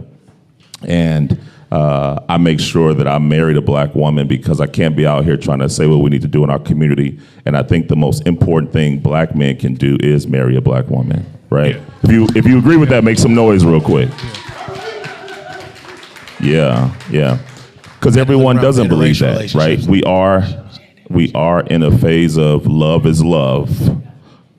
And I make sure that I married a black woman because I can't be out here trying to say what we need to do in our community. And I think the most important thing black men can do is marry a black woman, right? Yeah. If you agree with that, make some noise real quick. Yeah, yeah. Because everyone doesn't believe that, right? We are in a phase of love is love.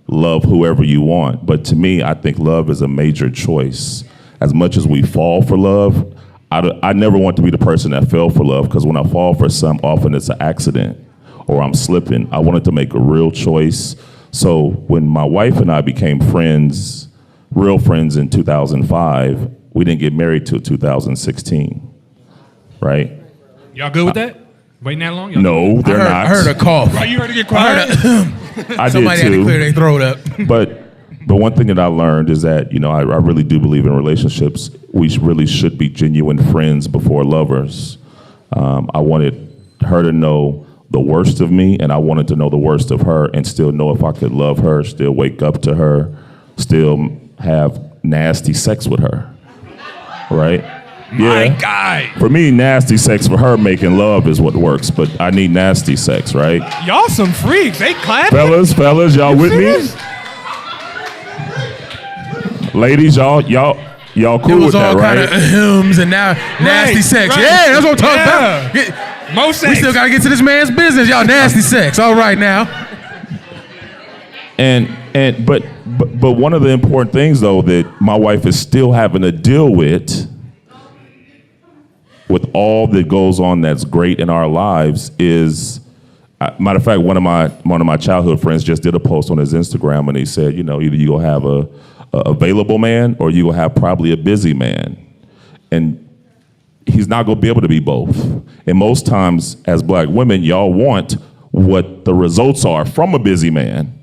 Love whoever you want. But to me, I think love is a major choice. As much as we fall for love, I never want to be the person that fell for love, because when I fall for something, often it's an accident or I'm slipping. I wanted to make a real choice. So when my wife and I became friends, real friends in 2005, we didn't get married till 2016, right? Y'all good with that? Waiting that long? Y'all No, they're not. I heard a cough. Right, you heard it get quiet? I Somebody did had to too. clear their throat up. But one thing that I learned is that, I really do believe in relationships. We really should be genuine friends before lovers. I wanted her to know the worst of me, and I wanted to know the worst of her and still know if I could love her, still wake up to her, still have nasty sex with her, right? My guy. For me, nasty sex for her making love is what works, but I need nasty sex, right? Y'all some freaks. They clapping. Fellas, y'all with me? Ladies, y'all cool with that, right? It was all kind of hymns and now nasty sex. right. Yeah, that's what I'm talking Yeah. about. Most We sex. still got to get to this man's business. Y'all nasty sex. All right now. But one of the important things, though, that my wife is still having to deal with all that goes on that's great in our lives is, matter of fact, one of my childhood friends just did a post on his Instagram, and he said, either you gonna have a available man or you gonna have probably a busy man, and he's not gonna be able to be both. And most times, as black women, y'all want what the results are from a busy man,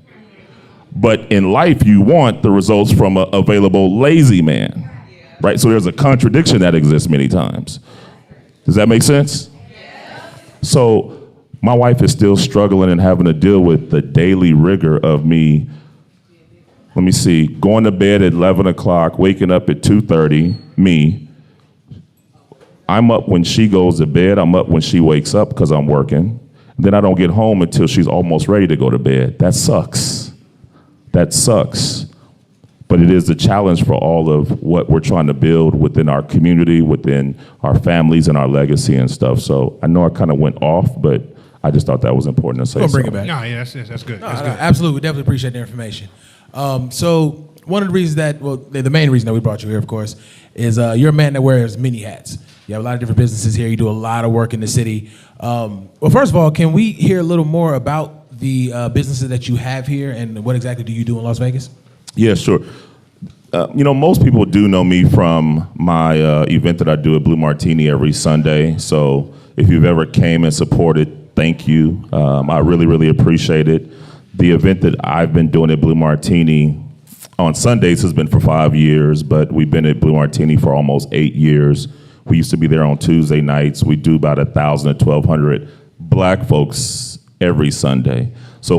but in life, you want the results from an available lazy man, right? So there's a contradiction that exists many times. Does that make sense? So my wife is still struggling and having to deal with the daily rigor of me, going to bed at 11 o'clock, waking up at 2:30, me. I'm up when she goes to bed. I'm up when she wakes up because I'm working. Then I don't get home until she's almost ready to go to bed. That sucks. But it is the challenge for all of what we're trying to build within our community, within our families and our legacy and stuff. So I know I kind of went off, but I just thought that was important to say. We'll bring it back. No, yeah, that's good. That's good. Absolutely. We definitely appreciate the information. So one of the reasons the main reason that we brought you here, of course, is you're a man that wears many hats. You have a lot of different businesses here. You do a lot of work in the city. Well, first of all, can we hear a little more about the businesses that you have here and what exactly do you do in Las Vegas? Yeah, sure. Most people do know me from my event that I do at Blue Martini every Sunday. So if you've ever came and supported, thank you. I really, really appreciate it. The event that I've been doing at Blue Martini on Sundays has been for 5 years, but we've been at Blue Martini for almost 8 years. We used to be there on Tuesday nights. We do about 1,000 to 1,200 black folks every Sunday. So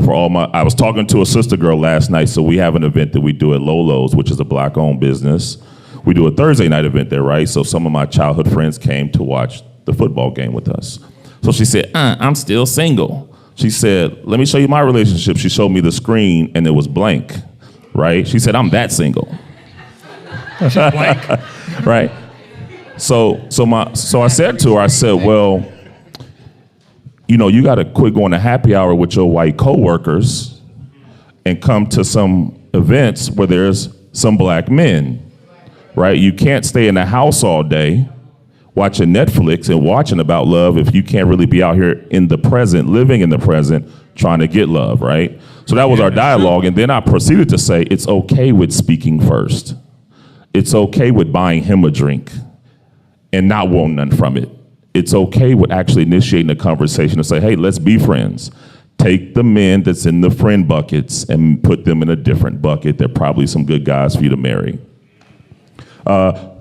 I was talking to a sister girl last night, so we have an event that we do at Lolo's, which is a black-owned business. We do a Thursday night event there, right? So some of my childhood friends came to watch the football game with us. So she said, I'm still single. She said, let me show you my relationship. She showed me the screen, and it was blank, right? She said, I'm that single. Blank. Right? So I said to her, I said, well, you got to quit going to happy hour with your white coworkers and come to some events where there's some black men, right? You can't stay in the house all day watching Netflix and watching about love if you can't really be out here in the present, living in the present, trying to get love, right? So that was our dialogue. And then I proceeded to say, it's okay with speaking first. It's okay with buying him a drink and not wanting none from it. It's okay with actually initiating a conversation and say, hey, let's be friends. Take the men that's in the friend buckets and put them in a different bucket. They're probably some good guys for you to marry.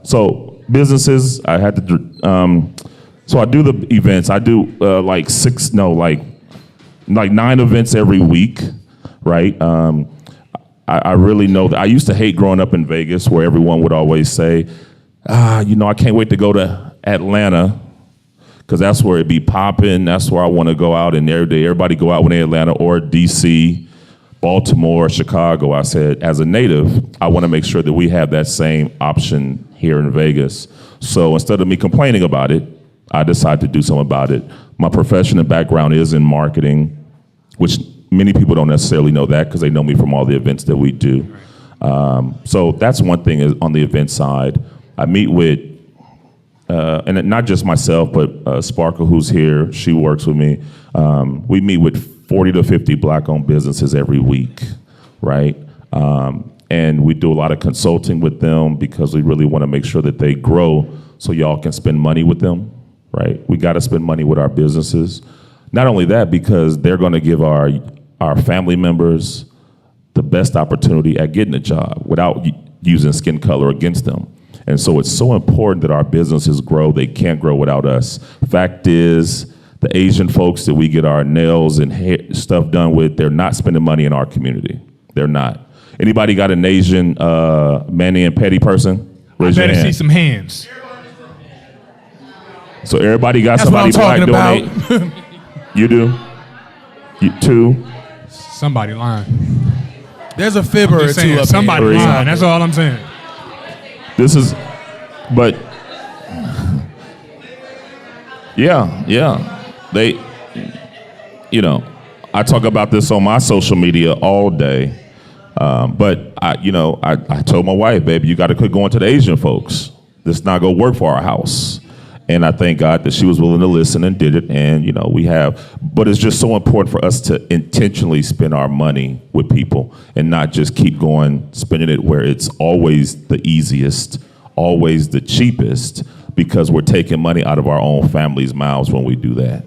So businesses, I had to, so I do the events. I do like 9 events every week, right? I really know that. I used to hate growing up in Vegas where everyone would always say, I can't wait to go to Atlanta, because that's where it be popping. That's where I want to go out, and everybody go out when they're in Atlanta, or DC, Baltimore, Chicago. I said, as a native, I want to make sure that we have that same option here in Vegas. So instead of me complaining about it, I decided to do something about it. My profession and background is in marketing, which many people don't necessarily know that because they know me from all the events that we do. So that's one thing is on the event side. I meet with, and not just myself, but Sparkle, who's here, she works with me. We meet with 40 to 50 Black-owned businesses every week, right? And we do a lot of consulting with them because we really want to make sure that they grow so y'all can spend money with them, right? We got to spend money with our businesses. Not only that, because they're going to give our family members the best opportunity at getting a job without using skin color against them. And so it's so important that our businesses grow. They can't grow without us. Fact is, the Asian folks that we get our nails and hair stuff done with, they're not spending money in our community. They're not. Anybody got an Asian mani and pedi person? Raise your I better hand. see some hands. So everybody got That's what somebody I'm black talking donate? You do? You two? Somebody lying. There's a fibber or Just two saying, up somebody here. lying. That's all I'm saying. This is, but yeah. They, you know, I talk about this on my social media all day. But I told my wife, baby, you got to quit going to the Asian folks. This not gonna work for our house. And I thank God that she was willing to listen and did it. And, but it's just so important for us to intentionally spend our money with people and not just keep going, spending it where it's always the easiest, always the cheapest, because we're taking money out of our own family's mouths when we do that.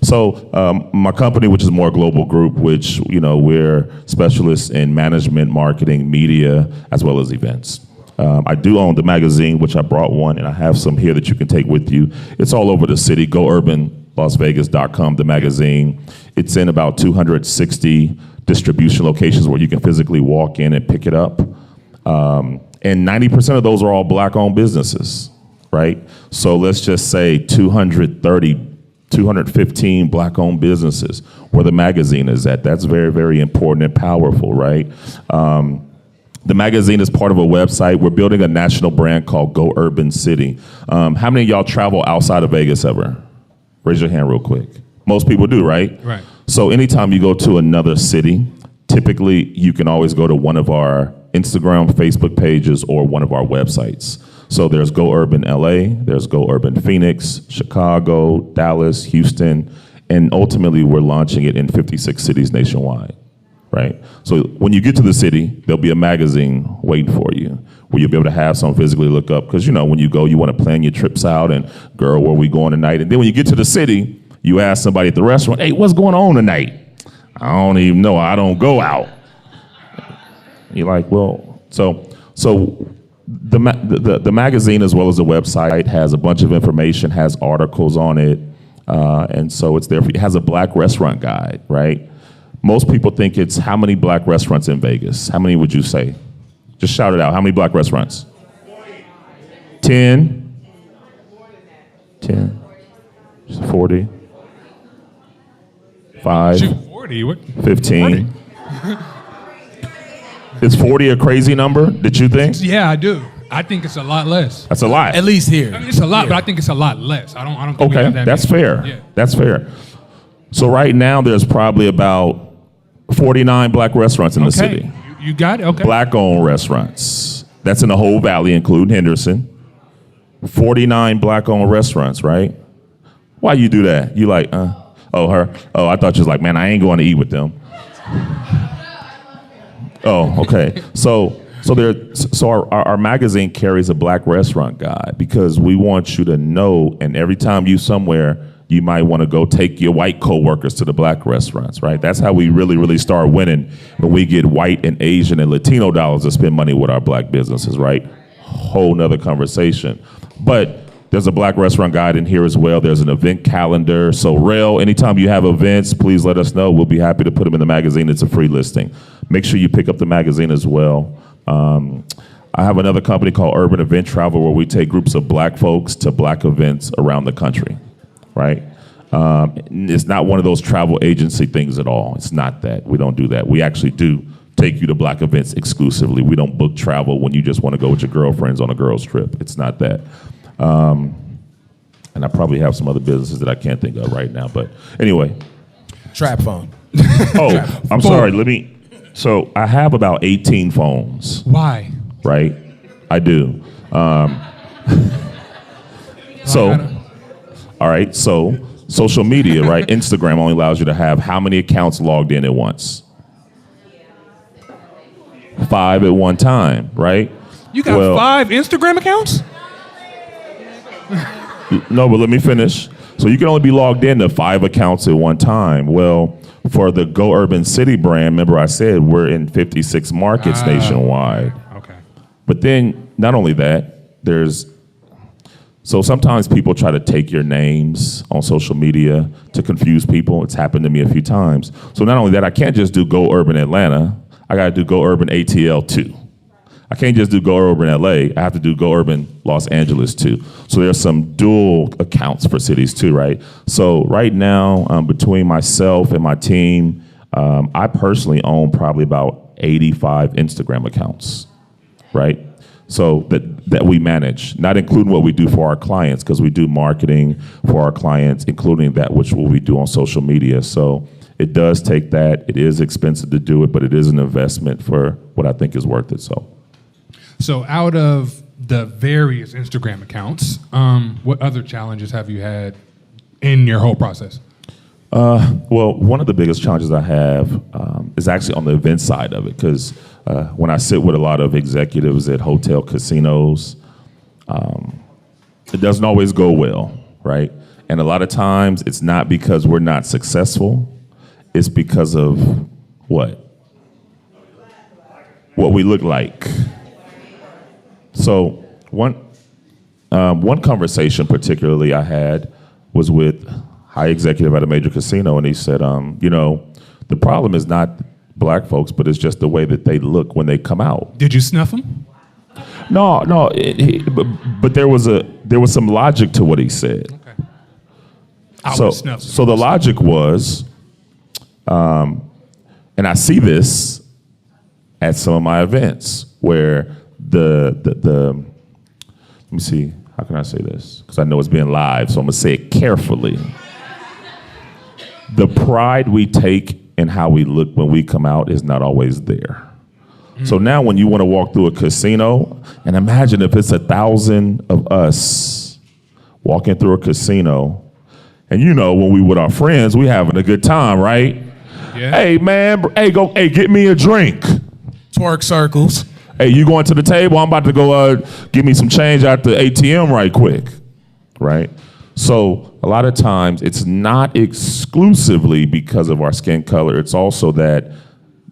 So my company, which is more global group, which, we're specialists in management, marketing, media, as well as events. I do own the magazine, which I brought one, and I have some here that you can take with you. It's all over the city. GoUrbanLasVegas.com, the magazine. It's in about 260 distribution locations where you can physically walk in and pick it up. And 90% of those are all Black-owned businesses, right? So let's just say 215 Black-owned businesses where the magazine is at. That's very, very important and powerful, right? The magazine is part of a website. We're building a national brand called Go Urban City. How many of y'all travel outside of Vegas ever? Raise your hand real quick. Most people do, right? Right. So anytime you go to another city, typically you can always go to one of our Instagram, Facebook pages, or one of our websites. So there's Go Urban LA, there's Go Urban Phoenix, Chicago, Dallas, Houston, and ultimately we're launching it in 56 cities nationwide. Right? So when you get to the city, there'll be a magazine waiting for you where you'll be able to have someone physically look up. Because, when you go, you want to plan your trips out and, girl, where we going tonight? And then when you get to the city, you ask somebody at the restaurant, hey, what's going on tonight? I don't even know. I don't go out. You're like, well, so the magazine as well as the website has a bunch of information, has articles on it. And so it's there. It has a Black restaurant guide, right? Most people think it's how many Black restaurants in Vegas? How many would you say? Just shout it out. How many Black restaurants? 10? 10? 40? 5? Shoot, 40. What? 15? Is 40 a crazy number, did you think? Yeah, I do. I think it's a lot less. That's a lot. At least here. I mean, it's a lot, but I think it's a lot less. I don't think we Okay, have that that's many. fair. Yeah. That's fair. So right now there's probably about 49 Black restaurants in the city. You got it? Okay. Black-owned restaurants. That's in the whole valley, including Henderson. 49 Black-owned restaurants, right? Why you do that? You like, her? Oh, I thought you was like, man, I ain't going to eat with them. Oh, okay. So our magazine carries a Black restaurant guide because we want you to know, and every time you somewhere, you might want to go take your white coworkers to the Black restaurants, right? That's how we really, really start winning, when we get white and Asian and Latino dollars to spend money with our Black businesses, right? Whole nother conversation. But there's a Black restaurant guide in here as well. There's an event calendar. So Rail, anytime you have events, please let us know. We'll be happy to put them in the magazine. It's a free listing. Make sure you pick up the magazine as well. I have another company called Urban Event Travel where we take groups of Black folks to Black events around the country. Right? It's not one of those travel agency things at all. It's not that. We don't do that. We actually do take take you to black events exclusively. We don't book travel when you just want to go with your girlfriends on a girls trip. It's not that. And I probably have some other businesses that I can't think of right now. But anyway. Trap phone. Oh, I'm sorry. So I have about 18 phones. Why? Right? I do. All right. So social media, right? Instagram only allows you to have how many accounts logged in at once? 5 at one time, right? You got 5 Instagram accounts? No, but let me finish. So you can only be logged into 5 accounts at one time. Well, for the Go Urban City brand, remember I said we're in 56 markets nationwide. Okay. But then, not only that, so sometimes people try to take your names on social media to confuse people. It's happened to me a few times. So not only that, I can't just do Go Urban Atlanta. I got to do Go Urban ATL too. I can't just do Go Urban LA. I have to do Go Urban Los Angeles too. So there's some dual accounts for cities too, right? So right now, between myself and my team, I personally own probably about 85 Instagram accounts, right? So that we manage, not including what we do for our clients, because we do marketing for our clients, including that which we do on social media. So it does take that. It is expensive to do it, but it is an investment for what I think is worth it. So out of the various Instagram accounts, what other challenges have you had in your whole process? Well, one of the biggest challenges I have is actually on the event side of it, because when I sit with a lot of executives at hotel casinos, it doesn't always go well, right? And a lot of times it's not because we're not successful, it's because of what we look like. So one conversation particularly I had was with high executive at a major casino, and he said, the problem is not black folks, but it's just the way that they look when they come out. Did you snuff them? No, but there was some logic to what he said. Okay. So the logic was, and I see this at some of my events where let me see, how can I say this? Because I know it's being live, so I'm gonna say it carefully. The pride we take in how we look when we come out is not always there. So now when you want to walk through a casino, and imagine if it's 1,000 of us walking through a casino, and when we with our friends, we having a good time, right? Yeah. Hey man, get me a drink. Twerk circles. Hey, you going to the table? I'm about to go give me some change out the ATM right quick, right? So a lot of times it's not exclusively because of our skin color. It's also that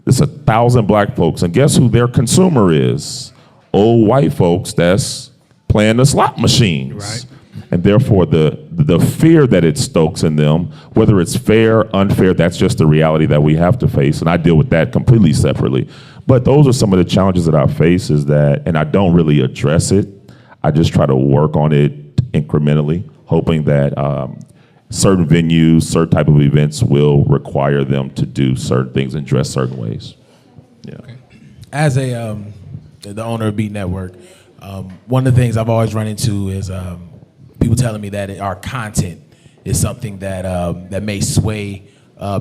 it's 1,000 black folks, and guess who their consumer is? Old white folks that's playing the slot machines. Right. And therefore the fear that it stokes in them, whether it's fair, unfair, that's just the reality that we have to face. And I deal with that completely separately. But those are some of the challenges that I face and I don't really address it. I just try to work on it incrementally, hoping that certain venues, certain type of events will require them to do certain things and dress certain ways. Yeah. Okay. As the owner of Beat Network, one of the things I've always run into is people telling me that our content is something that may sway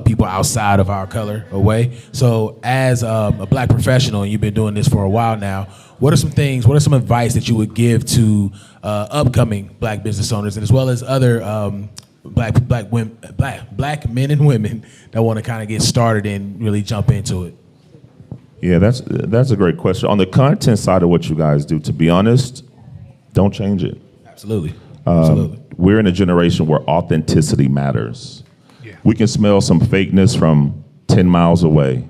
people outside of our color away. So as a black professional, and you've been doing this for a while now, what are some advice that you would give to upcoming black business owners, and as well as other black men and women that want to kind of get started and really jump into it? Yeah, that's a great question. On the content side of what you guys do, to be honest, don't change it. Absolutely. We're in a generation where authenticity matters. Yeah. We can smell some fakeness from 10 miles away,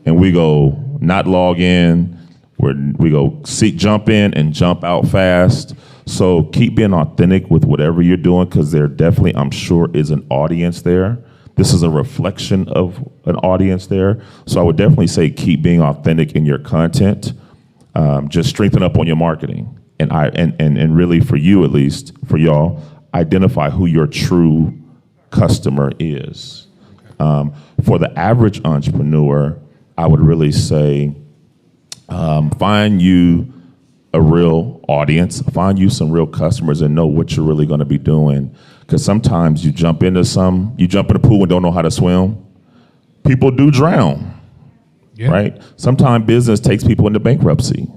and we go not log in, we go jump in and jump out fast. So keep being authentic with whatever you're doing, because there definitely, I'm sure, is an audience there. This is a reflection of an audience there. So I would definitely say keep being authentic in your content. Just strengthen up on your marketing. And really, for you at least, for y'all, identify who your true customer is. For the average entrepreneur, I would really say find you a real audience, find you some real customers, and know what you're really going to be doing. Because sometimes you jump in the pool and don't know how to swim. People do drown, right? Sometimes business takes people into bankruptcy.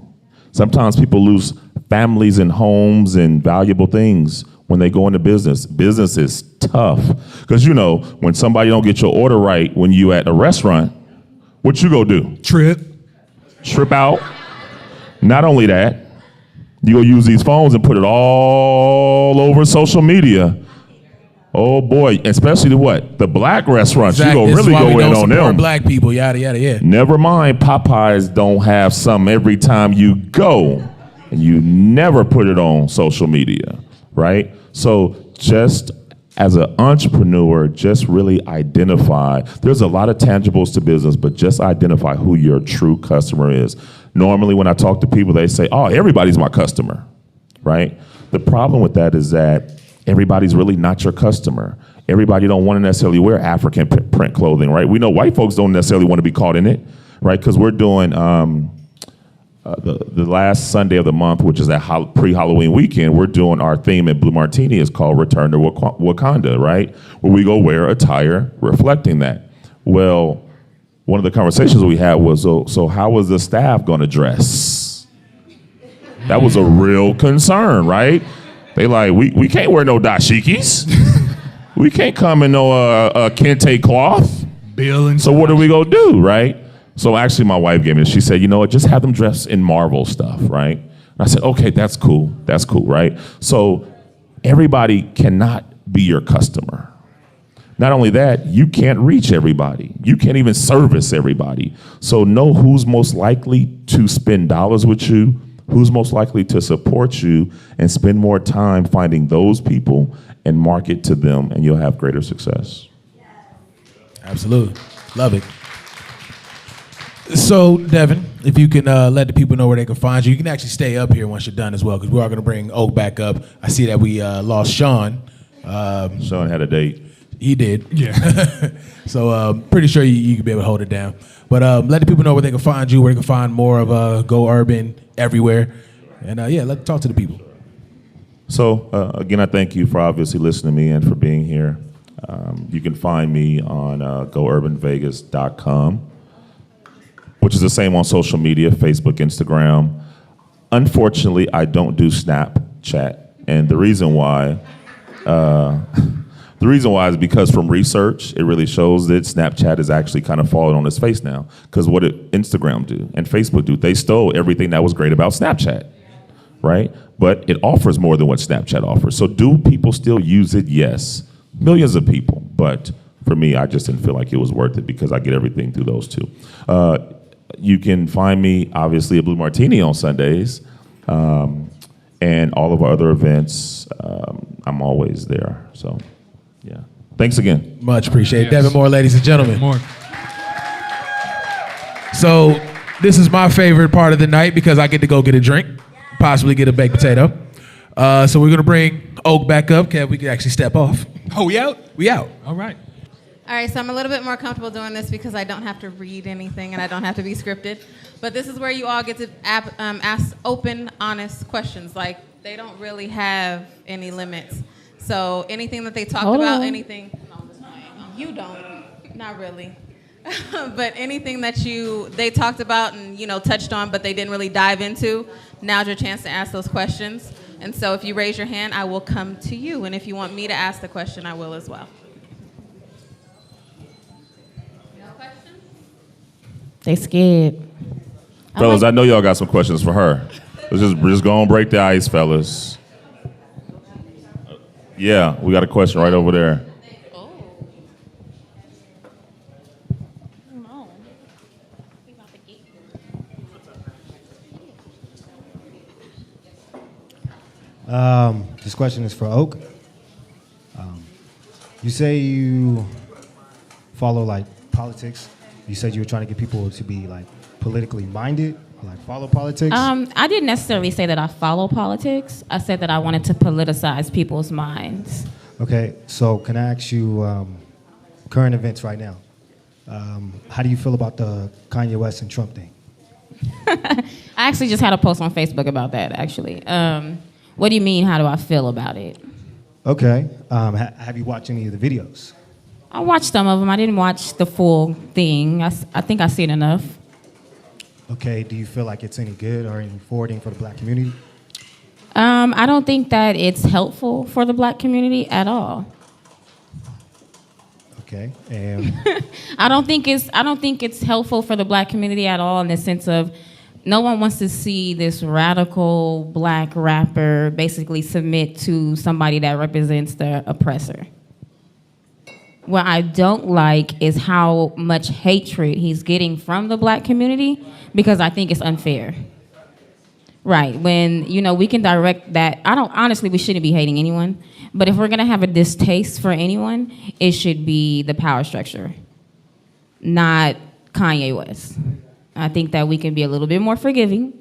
Sometimes people lose families and homes and valuable things when they go into business. Business is tough. Because, when somebody don't get your order right when you at a restaurant, what you go do? Trip out. Not only that, you go use these phones and put it all over social media. Oh boy, especially the black restaurants. Exactly. You gonna really go in on them. Black people, yada yada, yeah. Never mind, Popeyes don't have some every time you go, and you never put it on social media, right? So just as an entrepreneur, just really identify. There's a lot of tangibles to business, but just identify who your true customer is. Normally, when I talk to people, they say, "Oh, everybody's my customer," right? The problem with that is that everybody's really not your customer. Everybody don't want to necessarily wear African print clothing, right? We know white folks don't necessarily want to be caught in it, right? Because we're doing the last Sunday of the month, which is that pre-Halloween weekend, we're doing our theme at Blue Martini is called Return to Wakanda, right? Where we go wear attire reflecting that. Well, one of the conversations we had was, so how was the staff going to dress? That was a real concern, right? They like, we can't wear no dashikis. We can't come in no kente cloth. So what are we gonna do, right? So actually my wife gave me this. She said, just have them dress in Marvel stuff, right? And I said, okay, that's cool, right? So everybody cannot be your customer. Not only that, you can't reach everybody. You can't even service everybody. So know who's most likely to spend dollars with you, who's most likely to support you, and spend more time finding those people and market to them, and you'll have greater success. Absolutely. Love it. So, Devin, if you can let the people know where they can find you. You can actually stay up here once you're done as well, because we are going to bring Oak back up. I see that we lost Sean. Sean had a date. He did. Yeah. So pretty sure you can be able to hold it down. But let the people know where they can find you, where they can find more of Go Urban everywhere. And let's talk to the people. So again, I thank you for obviously listening to me and for being here. You can find me on gourbanvegas.com, which is the same on social media, Facebook, Instagram. Unfortunately, I don't do Snapchat. And the reason why is because from research, it really shows that Snapchat is actually kind of falling on its face now. Because what did Instagram do and Facebook do? They stole everything that was great about Snapchat, right? But it offers more than what Snapchat offers. So do people still use it? Yes. Millions of people. But for me, I just didn't feel like it was worth it because I get everything through those two. You can find me, obviously, at Blue Martini on Sundays. And all of our other events, I'm always there. So, yeah. Thanks again. Much appreciated. Yes. Devin Moore, ladies and gentlemen. More. So this is my favorite part of the night because I get to go get a drink, possibly get a baked potato. So we're going to bring Oak back up. Kev, we can actually step off. Oh, we out? We out. All right. All right, so I'm a little bit more comfortable doing this because I don't have to read anything and I don't have to be scripted. But this is where you all get to ask open, honest questions. Like, they don't really have any limits. So anything that they talk about, anything... No, I'm just playing. You don't. Not really. But anything that they talked about and, touched on, but they didn't really dive into, now's your chance to ask those questions. And so if you raise your hand, I will come to you. And if you want me to ask the question, I will as well. They scared. Fellas, I know y'all got some questions for her. Let's just go and break the ice, fellas. Yeah, we got a question right over there. This question is for Oak. You say you follow politics. You said you were trying to get people to be politically minded or follow politics. I didn't necessarily say that I follow politics. I said that I wanted to politicize people's minds. Okay, so can I ask you current events right now? How do you feel about the Kanye West and Trump thing? I actually just had a post on Facebook about that, actually. What do you mean, how do I feel about it? Okay. Have you watched any of the videos? I watched some of them. I didn't watch the full thing. I think I've seen enough. Okay. Do you feel like it's any good or any forwarding for the black community? I don't think that it's helpful for the black community at all. Okay. And I don't think it's helpful for the black community at all in the sense of no one wants to see this radical black rapper basically submit to somebody that represents the oppressor. What I don't like is how much hatred he's getting from the black community because I think it's unfair. Right, when, we can direct that. Honestly, we shouldn't be hating anyone. But if we're gonna have a distaste for anyone, it should be the power structure, not Kanye West. I think that we can be a little bit more forgiving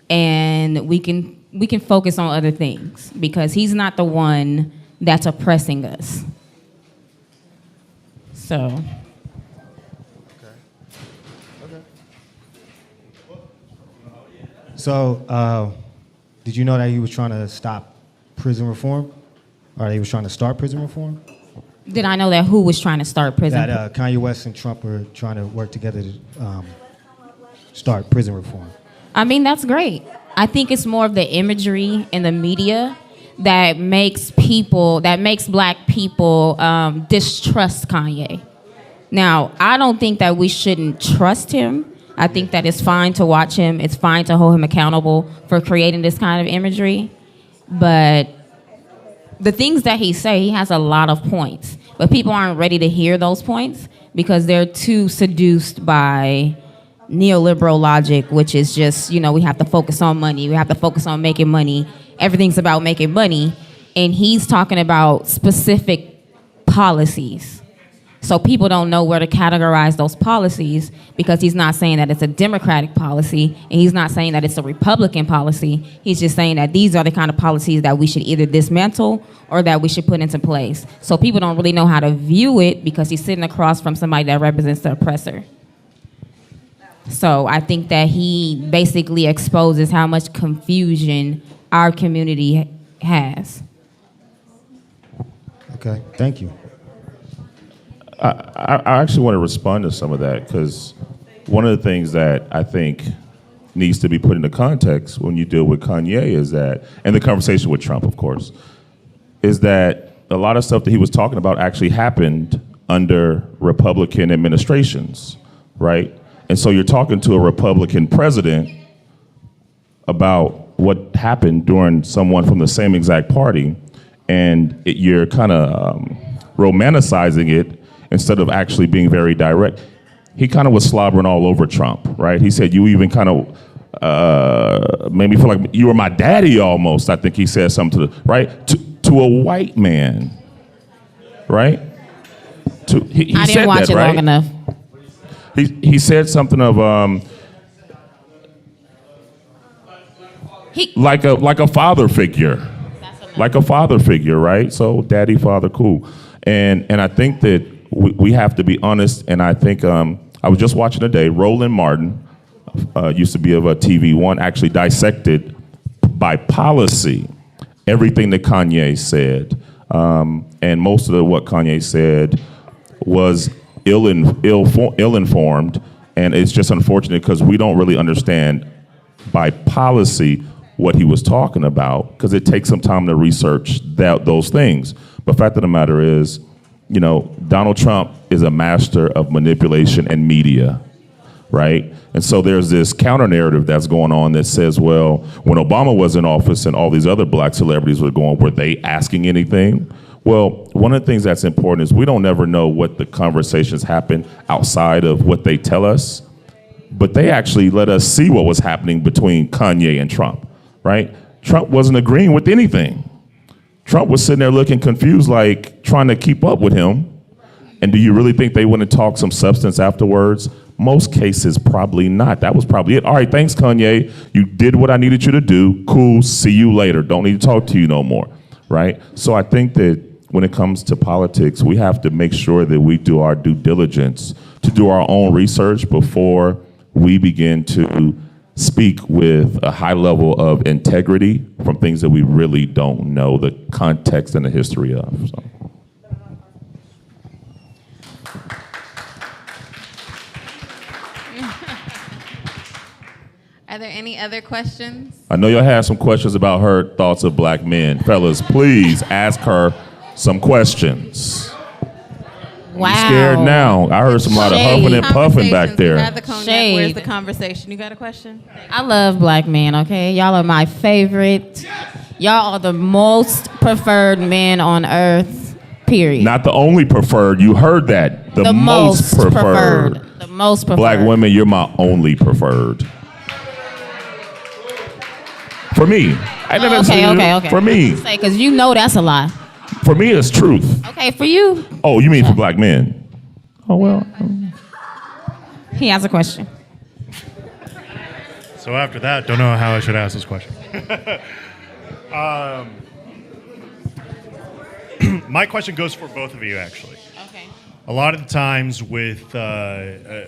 and we can focus on other things because he's not the one that's oppressing us. So. So, did you know that he was trying to stop prison reform? Or he was trying to start prison reform? Did I know that who was trying to start prison? That Kanye West and Trump were trying to work together to start prison reform. I mean, that's great. I think it's more of the imagery in the media that makes black people distrust Kanye. Now, I don't think that we shouldn't trust him. I think that it's fine to watch him. It's fine to hold him accountable for creating this kind of imagery. But the things that he has a lot of points. But people aren't ready to hear those points because they're too seduced by neoliberal logic, which is just, we have to focus on money. We have to focus on making money. Everything's about making money. And he's talking about specific policies. So people don't know where to categorize those policies because he's not saying that it's a Democratic policy and he's not saying that it's a Republican policy. He's just saying that these are the kind of policies that we should either dismantle or that we should put into place. So people don't really know how to view it because he's sitting across from somebody that represents the oppressor. So I think that he basically exposes how much confusion our community has. Okay, thank you. I actually want to respond to some of that because one of the things that I think needs to be put into context when you deal with Kanye is that, and the conversation with Trump, of course, is that a lot of stuff that he was talking about actually happened under Republican administrations, right? And so you're talking to a Republican president about what happened during someone from the same exact party, and you're kind of romanticizing it instead of actually being very direct. He kind of was slobbering all over Trump, right? He said, you even kind of made me feel like you were my daddy almost. I think he said something to the, right? To a white man, right? He I didn't watch it long enough. He said something of like a father figure. Like a father figure, right? So daddy, father, cool. And I think that we have to be honest, and I think I was just watching today, Roland Martin, used to be of a TV One, actually dissected by policy everything that Kanye said. And most of what Kanye said was ill-informed, and it's just unfortunate because we don't really understand by policy what he was talking about because it takes some time to research those things. But the fact of the matter is, Donald Trump is a master of manipulation and media, right? And so there's this counter narrative that's going on that says, well, when Obama was in office and all these other black celebrities were they asking anything? Well, one of the things that's important is we don't ever know what the conversations happen outside of what they tell us, but they actually let us see what was happening between Kanye and Trump, right? Trump wasn't agreeing with anything. Trump was sitting there looking confused, like trying to keep up with him. And do you really think they wouldn't talk some substance afterwards? Most cases, probably not. That was probably it. All right, thanks, Kanye. You did what I needed you to do. Cool, see you later. Don't need to talk to you no more, right? So I think that when it comes to politics, we have to make sure that we do our due diligence to do our own research before we begin to speak with a high level of integrity from things that we really don't know the context and the history of. So. Are there any other questions? I know y'all had some questions about her thoughts of black men. Fellas, please ask her some questions. Wow. You scared now? I heard some lot of huffing and puffing back there. We had the cognac. Shade. Where's the conversation? You got a question? I love black men, okay? Y'all are my favorite. Y'all are the most preferred men on earth, period. Not the only preferred. You heard that. The most preferred. The most preferred. Black women, you're my only preferred. For me. Okay. For me. Say, because you know that's a lie. For me, it's truth. Okay, for you. Oh, you mean for black men? Oh, well. He has a question. So after that, don't know how I should ask this question. My question goes for both of you, actually. Okay. A lot of the times with a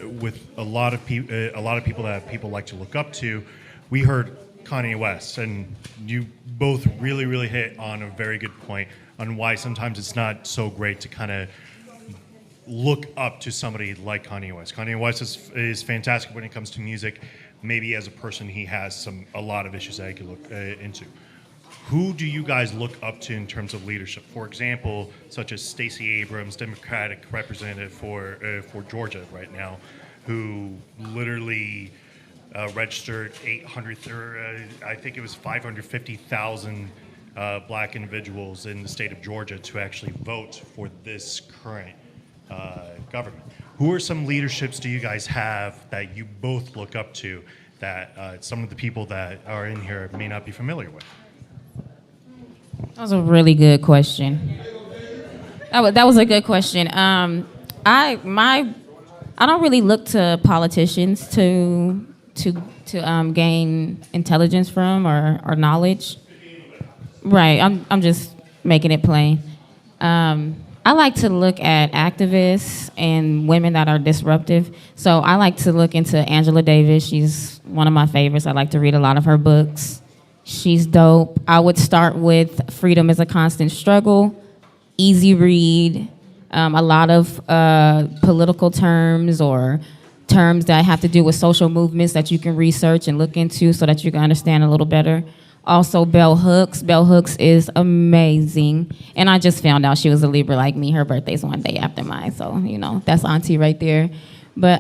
lot of people that people like to look up to, we heard Kanye West, and you both really, really hit on a very good point on why sometimes it's not so great to kind of look up to somebody like Kanye West. Kanye West is fantastic when it comes to music. Maybe as a person, he has a lot of issues that I could look into. Who do you guys look up to in terms of leadership? For example, such as Stacey Abrams, Democratic representative for Georgia right now, who literally registered 550,000 black individuals in the state of Georgia to actually vote for this current government. Who are some leaderships do you guys have that you both look up to that some of the people that are in here may not be familiar with? That was a really good question. That was a good question. I don't really look to politicians to gain intelligence from or knowledge. Right. I'm just making it plain. I like to look at activists and women that are disruptive. So I like to look into Angela Davis. She's one of my favorites. I like to read a lot of her books. She's dope. I would start with Freedom is a Constant Struggle, easy read, a lot of political terms or terms that have to do with social movements that you can research and look into so that you can understand a little better. Also, Bell Hooks. Bell Hooks is amazing. And I just found out she was a Libra like me. Her birthday's one day after mine. So, that's auntie right there. But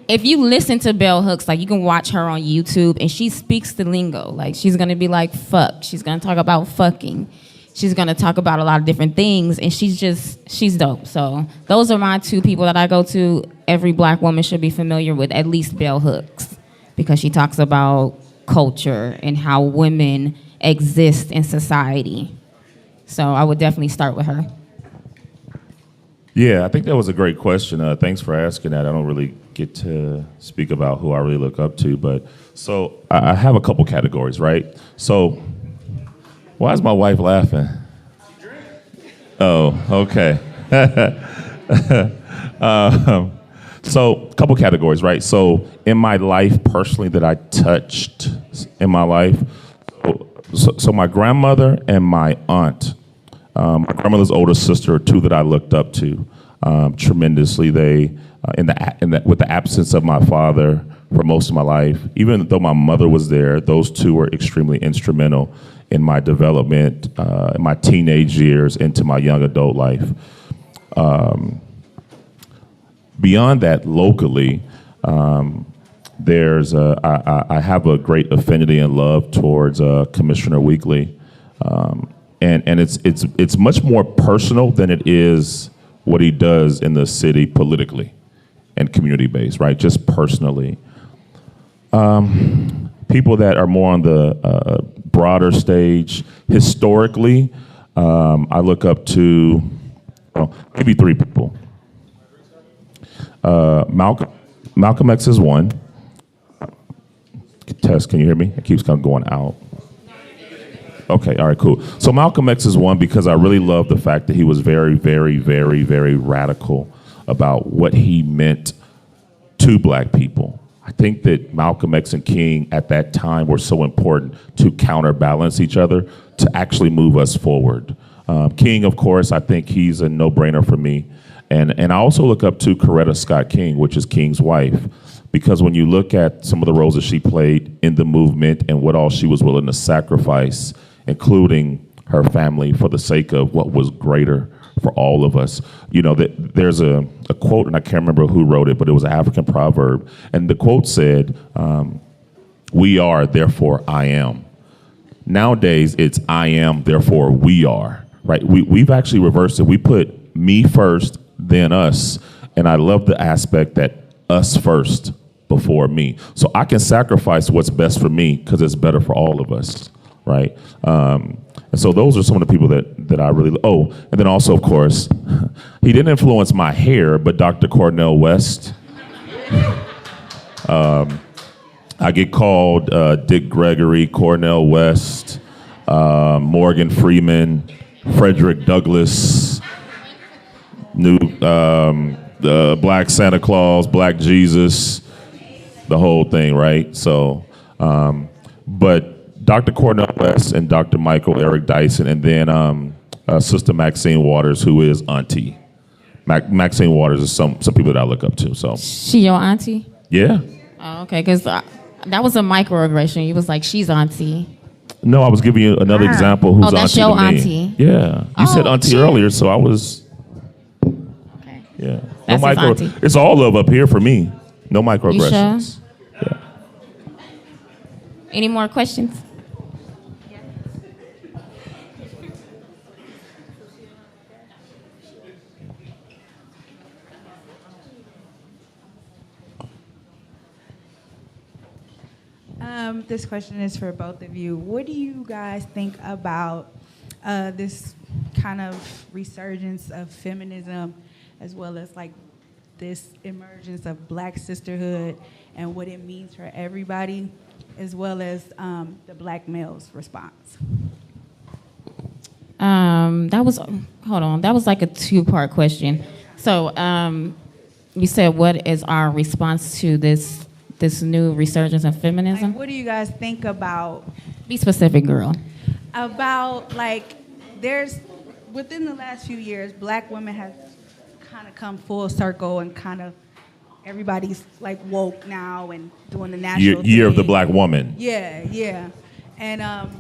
if you listen to Bell Hooks, like you can watch her on YouTube and she speaks the lingo. Like she's going to be like, fuck. She's going to talk about fucking. She's going to talk about a lot of different things. And she's dope. So those are my two people that I go to. Every black woman should be familiar with at least Bell Hooks because she talks about culture and how women exist in society. So I would definitely start with her. Yeah, I think that was a great question. Thanks for asking that. I don't really get to speak about who I really look up to, but so I have a couple categories, right? So why is my wife laughing? Oh, okay. So a couple categories, right? So in my life personally that I touched in my life, so my grandmother and my aunt, my grandmother's older sister are two that I looked up to tremendously. They, with the absence of my father for most of my life, even though my mother was there, those two were extremely instrumental in my development, in my teenage years into my young adult life. Beyond that, locally, I have a great affinity and love towards Commissioner Weekly, and it's much more personal than it is what he does in the city politically and community based, right? Just personally. People that are more on the broader stage, historically, I look up to maybe three people. Malcolm X is one. Tess, can you hear me? It keeps kind of going out. Okay, all right, cool. So Malcolm X is one because I really love the fact that he was very, very, very, very radical about what he meant to black people. I think that Malcolm X and King at that time were so important to counterbalance each other, to actually move us forward. King, of course, I think he's a no-brainer for me. And I also look up to Coretta Scott King, which is King's wife, because when you look at some of the roles that she played in the movement and what all she was willing to sacrifice, including her family, for the sake of what was greater for all of us. You know, there's a quote, and I can't remember who wrote it, but it was an African proverb. And the quote said, we are, therefore I am. Nowadays, it's I am, therefore we are, right? We've actually reversed it. We put me first, then us. And I love the aspect that us first before me. So I can sacrifice what's best for me because it's better for all of us, right? And so those are some of the people that I really, and then also, of course, he didn't influence my hair, but Dr. Cornel West. I get called Dick Gregory, Cornel West, Morgan Freeman, Frederick Douglass, Black Santa Claus, Black Jesus, the whole thing, right? So, but Dr. Cornel West and Dr. Michael Eric Dyson, and then Sister Maxine Waters, who is auntie. Maxine Waters is some people that I look up to. So She your auntie? Yeah. Oh, okay, because that was a microaggression. You was like, she's auntie. No, I was giving you another example who's that's auntie your to me. auntie. Yeah. You said auntie earlier, so I was. Okay. Yeah. That's his auntie. It's all love up here for me. No microaggressions. You sure? Yeah. Any more questions? This question is for both of you. What do you guys think about this kind of resurgence of feminism, as well as like this emergence of Black sisterhood and what it means for everybody, as well as the Black male's response? That was like a two-part question. So you said, what is our response to this new resurgence of feminism? Like, what do you guys think about? Be specific, girl. About like, there's within the last few years, Black women have kind of come full circle and kind of everybody's like woke now and doing the natural Year of the thing. Black woman. Yeah, and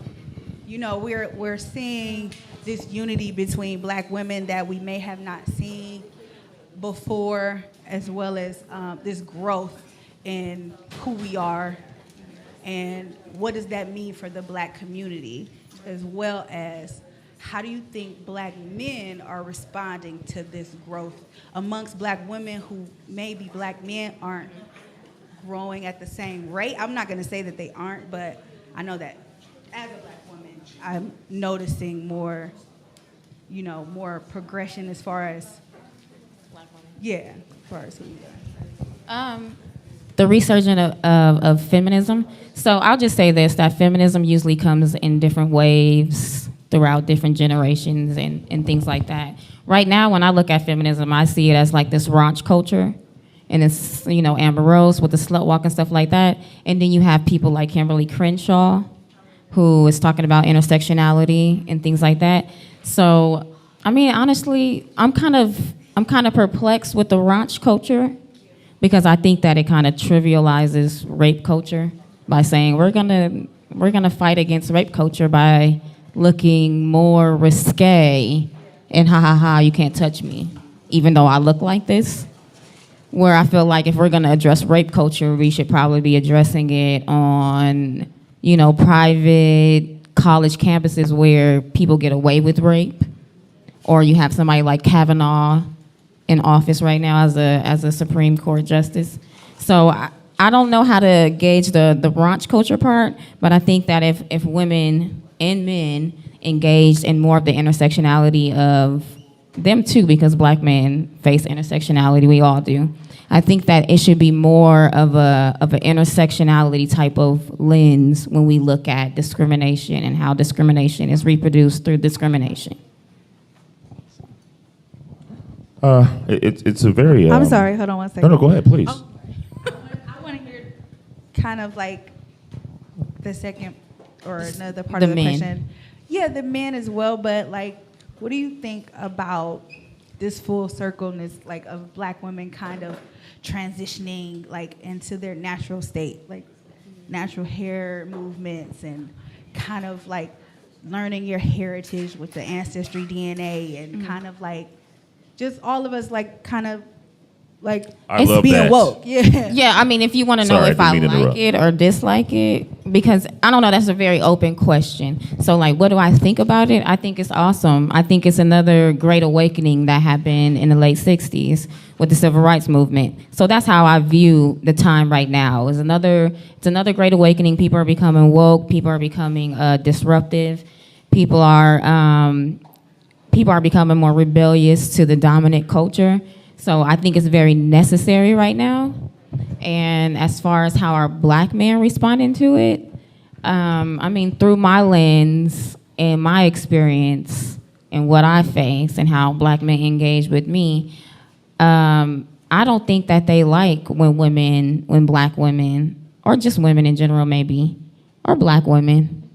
you know, we're seeing this unity between Black women that we may have not seen before, as well as this growth in who we are and what does that mean for the Black community, as well as how do you think Black men are responding to this growth amongst Black women who maybe Black men aren't growing at the same rate? I'm not going to say that they aren't, but I know that as a Black woman, I'm noticing more, you know, more progression as far as Black women. Yeah, as far as who you are. The resurgence of feminism. So I'll just say this, that feminism usually comes in different waves throughout different generations and things like that. Right now, when I look at feminism, I see it as like this raunch culture. And it's, you know, Amber Rose with the slut walk and stuff like that. And then you have people like Kimberly Crenshaw, who is talking about intersectionality and things like that. So, I mean, honestly, I'm kind of perplexed with the raunch culture, because I think that it kind of trivializes rape culture by saying we're gonna fight against rape culture by looking more risque and ha, you can't touch me, even though I look like this. Where I feel like if we're gonna address rape culture, we should probably be addressing it on, you know, private college campuses where people get away with rape, or you have somebody like Kavanaugh in office right now as a Supreme Court justice. So I don't know how to gauge the raunch culture part, but I think that if women and men engaged in more of the intersectionality of them too, because black men face intersectionality. We all do. I think that it should be more of an intersectionality type of lens when we look at discrimination and how discrimination is reproduced through discrimination. It's a very. I'm sorry. Hold on one second. No, go ahead, please. I want to hear kind of like the second or another part The of the men. question. Yeah, the men as well. But like, what do you think about this full circleness, like of black women kind of transitioning like into their natural state, like natural hair movements and kind of like learning your heritage with the ancestry DNA and kind of like just all of us like kind of like I it's love being that. woke. Yeah. Yeah, I mean, if you want to know Sorry, if I I didn't mean to like interrupt. it or dislike it, because I don't know, that's a very open question. So, like, what do I think about it? I think it's awesome. I think it's another great awakening that happened in the late 60s with the civil rights movement. So that's how I view the time right now. It's another great awakening. People are becoming woke. People are becoming disruptive. People are becoming more rebellious to the dominant culture. So I think it's very necessary right now. And as far as how our black men responding to it, I mean, through my lens and my experience and what I face and how black men engage with me, I don't think that they like when black women, or just women in general maybe, or black women,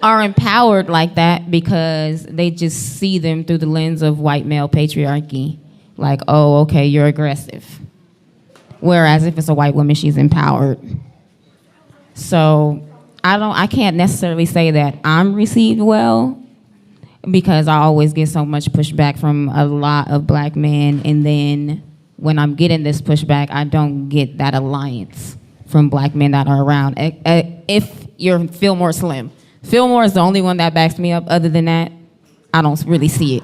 are empowered like that, because they just see them through the lens of white male patriarchy. Like, oh, okay, you're aggressive. Whereas if it's a white woman, she's empowered. So I can't necessarily say that I'm received well, because I always get so much pushback from a lot of black men, and then when I'm getting this pushback, I don't get that alliance from black men that are around. If you're Fillmore Slim. Fillmore is the only one that backs me up. Other than that, I don't really see it.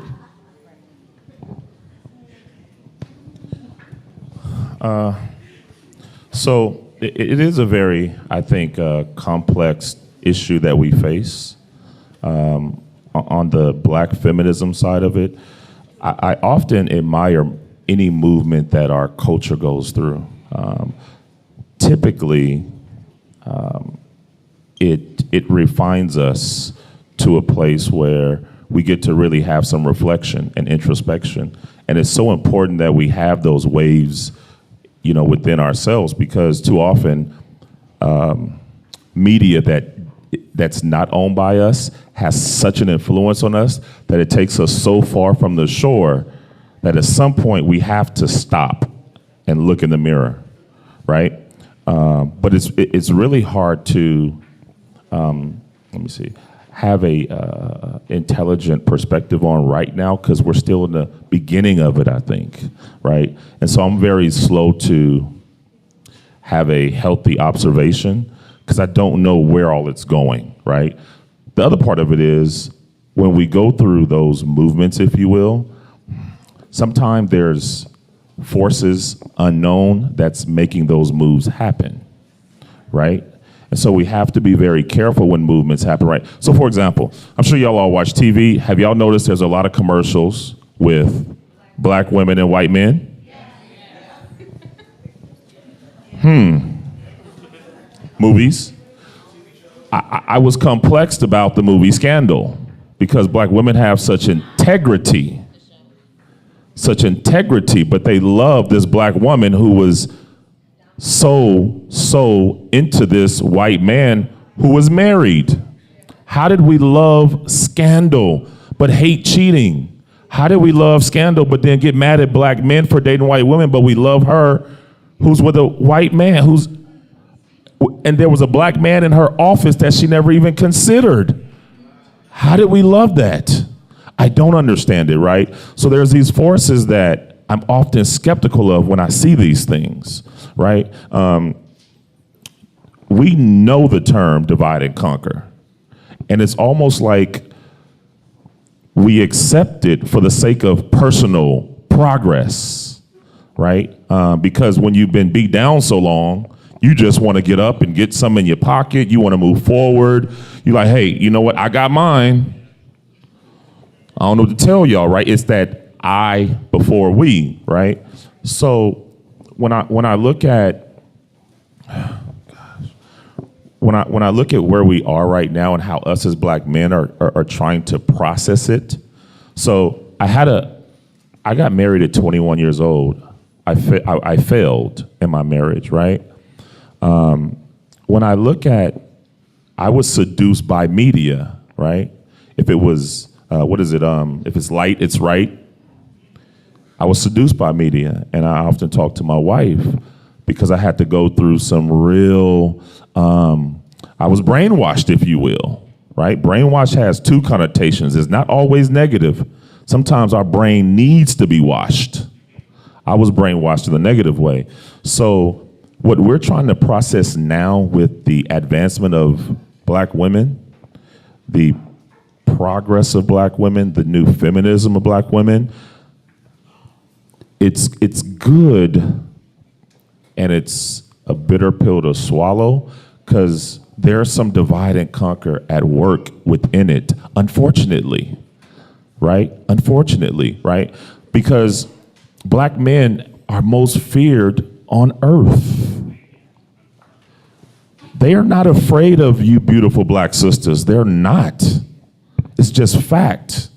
So it is a very, I think, complex issue that we face on the black feminism side of it. I often admire any movement that our culture goes through. Typically, it refines us to a place where we get to really have some reflection and introspection. And it's so important that we have those waves, within ourselves, because too often media that's not owned by us has such an influence on us that it takes us so far from the shore that at some point we have to stop and look in the mirror, right? But it's really hard to have a intelligent perspective on right now, because we're still in the beginning of it, I think, right? And so I'm very slow to have a healthy observation, because I don't know where all it's going, right? The other part of it is when we go through those movements, if you will, sometimes there's forces unknown that's making those moves happen, right? And so we have to be very careful when movements happen, right? So for example, I'm sure y'all all watch TV. Have y'all noticed there's a lot of commercials with black women and white men? Movies. I was complexed about the movie Scandal, because black women have such integrity, but they love this black woman who was so into this white man who was married. How did we love Scandal but hate cheating? How did we love Scandal but then get mad at black men for dating white women, but we love her who's with a white man and there was a black man in her office that she never even considered? How did we love that? I don't understand it, right? So there's these forces that I'm often skeptical of when I see these things, right? We know the term divide and conquer, and it's almost like we accept it for the sake of personal progress, right? Because when you've been beat down so long, you just want to get up and get some in your pocket. You want to move forward. You're like, hey, you know what? I got mine. I don't know what to tell y'all, right? It's that I before we, right? So when I look at when I look at where we are right now and how us as black men are trying to process it. So I got married at 21 years old. I failed in my marriage, right? When I look at, I was seduced by media, right? If it was, if it's light, it's right. I was seduced by media, and I often talk to my wife because I had to go through some real, I was brainwashed, if you will, right? Brainwash has two connotations. It's not always negative. Sometimes our brain needs to be washed. I was brainwashed in the negative way. So what we're trying to process now with the advancement of black women, the progress of black women, the new feminism of black women, it's good, and it's a bitter pill to swallow because there's some divide and conquer at work within it, unfortunately, right? Unfortunately, right? Because black men are most feared on earth. They are not afraid of you beautiful black sisters. They're not. It's just fact.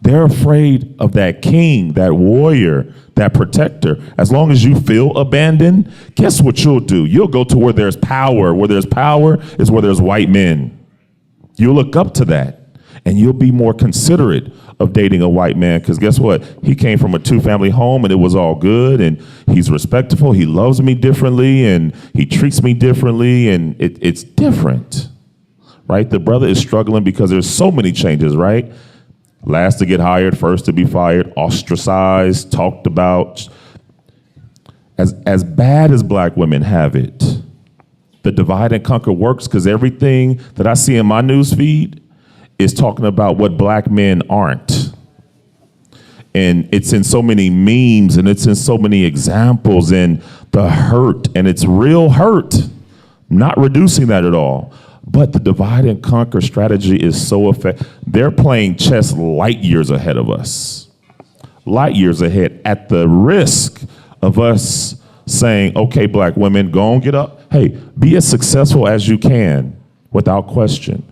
They're afraid of that king, that warrior, that protector. As long as you feel abandoned, guess what you'll do? You'll go to where there's power. Where there's power is where there's white men. You'll look up to that, and you'll be more considerate of dating a white man, because guess what? He came from a two-family home, and it was all good, and he's respectful. He loves me differently, and he treats me differently, and it's different, right? The brother is struggling because there's so many changes, right? Last to get hired, first to be fired, ostracized, talked about. As bad as black women have it, the divide and conquer works because everything that I see in my news feed is talking about what black men aren't. And it's in so many memes, and it's in so many examples, and the hurt, and it's real hurt. Not reducing that at all. But the divide and conquer strategy is so effective. They're playing chess light years ahead of us. Light years ahead, at the risk of us saying, okay, black women, go and get up. Hey, be as successful as you can, without question.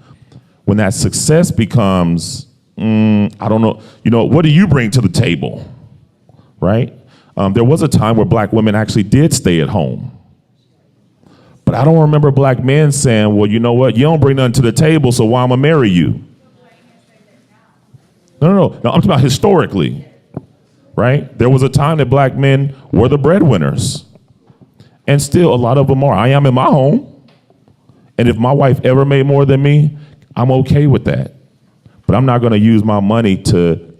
When that success becomes, I don't know, what do you bring to the table, right? There was a time where black women actually did stay at home. But I don't remember black men saying, well, you know what? You don't bring nothing to the table, so why am I gonna marry you? No, I'm talking about historically, right? There was a time that black men were the breadwinners. And still, a lot of them are. I am in my home. And if my wife ever made more than me, I'm okay with that. But I'm not gonna use my money to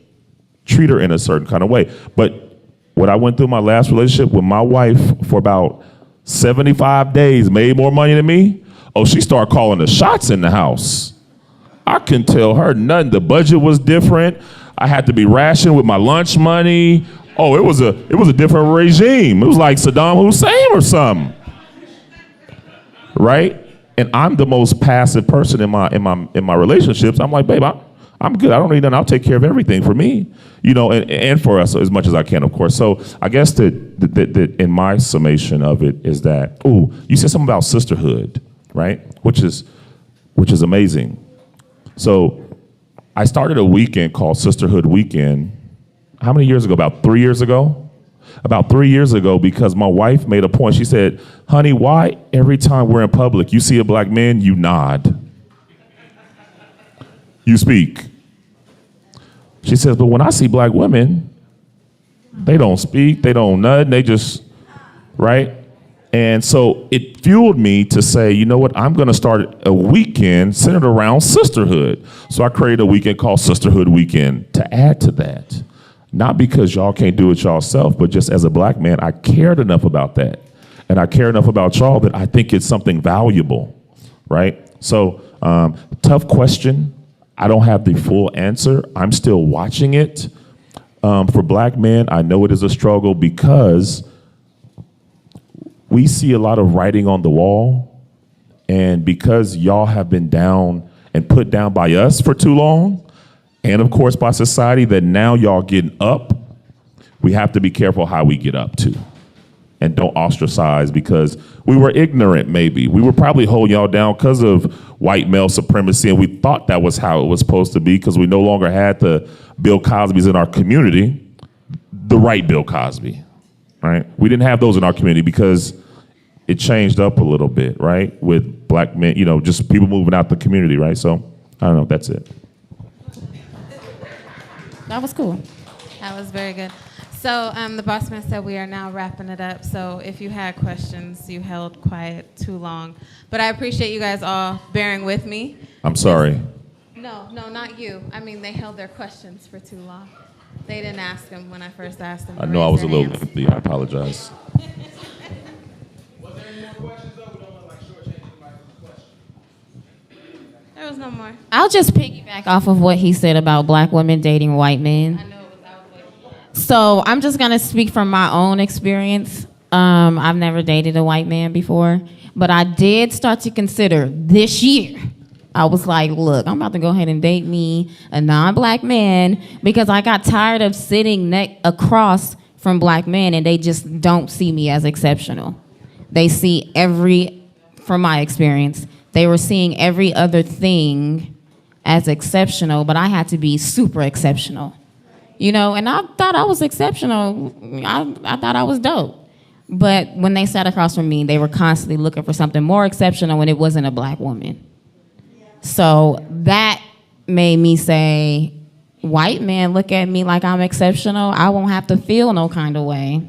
treat her in a certain kind of way. But what I went through my last relationship with my wife for about 75 days, made more money than me. Oh, she started calling the shots in the house. I couldn't tell her nothing. The budget was different. I had to be rationed with my lunch money. Oh, it was a different regime. It was like Saddam Hussein or something, right? And I'm the most passive person in my relationships. I'm like, babe, I'm good. I don't need nothing. I'll take care of everything for me, and for us as much as I can, of course. So I guess that in my summation of it is that, you said something about sisterhood, right? Which is amazing. So I started a weekend called Sisterhood Weekend. How many years ago? About 3 years ago? About 3 years ago, because my wife made a point. She said, honey, why every time we're in public, you see a black man, you nod? You speak. She says, but when I see black women, they don't speak, they don't nod, they just, right? And so it fueled me to say, you know what, I'm gonna start a weekend centered around sisterhood. So I created a weekend called Sisterhood Weekend to add to that. Not because y'all can't do it yourself, but just as a black man, I cared enough about that. And I care enough about y'all that I think it's something valuable, right? So, tough question. I don't have the full answer. I'm still watching it. For black men, I know it is a struggle because we see a lot of writing on the wall. And because y'all have been down and put down by us for too long, and of course by society, that now y'all getting up, we have to be careful how we get up too. And don't ostracize because we were ignorant maybe. We were probably holding y'all down because of white male supremacy, and we thought that was how it was supposed to be because we no longer had the Bill Cosbys in our community, the right Bill Cosby, right? We didn't have those in our community because it changed up a little bit, right? With black men, just people moving out the community, right? So, I don't know, that's it. That was cool. That was very good. So the boss man said we are now wrapping it up. So if you had questions, you held quiet too long. But I appreciate you guys all bearing with me. I'm sorry. No, not you. I mean, they held their questions for too long. They didn't ask them when I first asked them. I know I was a little lengthy. I apologize. There was no more. I'll just piggyback off of what he said about black women dating white men. So I'm just gonna speak from my own experience. I've never dated a white man before, but I did start to consider this year. I was like, look, I'm about to go ahead and date me a non-black man because I got tired of sitting across from black men and they just don't see me as exceptional. They see from my experience, they were seeing every other thing as exceptional, but I had to be super exceptional. And I thought I was exceptional. I thought I was dope. But when they sat across from me, they were constantly looking for something more exceptional when it wasn't a black woman. So that made me say, white men look at me like I'm exceptional. I won't have to feel no kind of way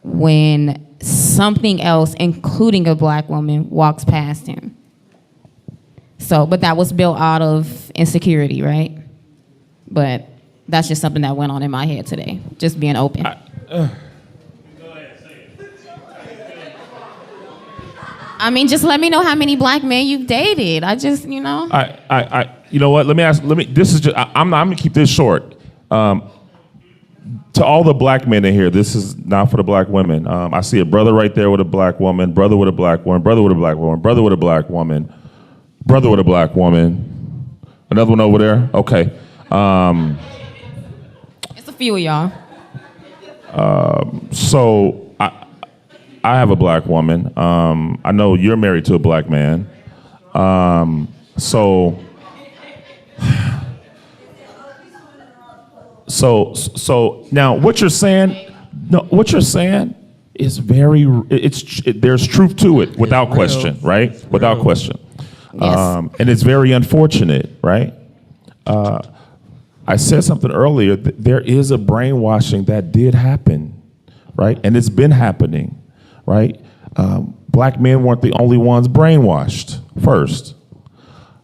when something else, including a black woman, walks past him. So, but that was built out of insecurity, right? But that's just something that went on in my head today. Just being open. I mean, just let me know how many black men you've dated. I just, you know. You know what? This is just. I'm gonna keep this short. To all the black men in here, this is not for the black women. I see a brother right there with a black woman, brother with a black woman, brother with a black woman, brother with a black woman, brother with a black woman. Another one over there. Okay. It's a few of y'all. So I have a black woman. I know you're married to a black man. So now what you're saying? No, what you're saying is there's truth to it, without question, right? Without question. Yes. And it's very unfortunate, right? I said something earlier. There is a brainwashing that did happen, right? And it's been happening, right? Black men weren't the only ones brainwashed, first.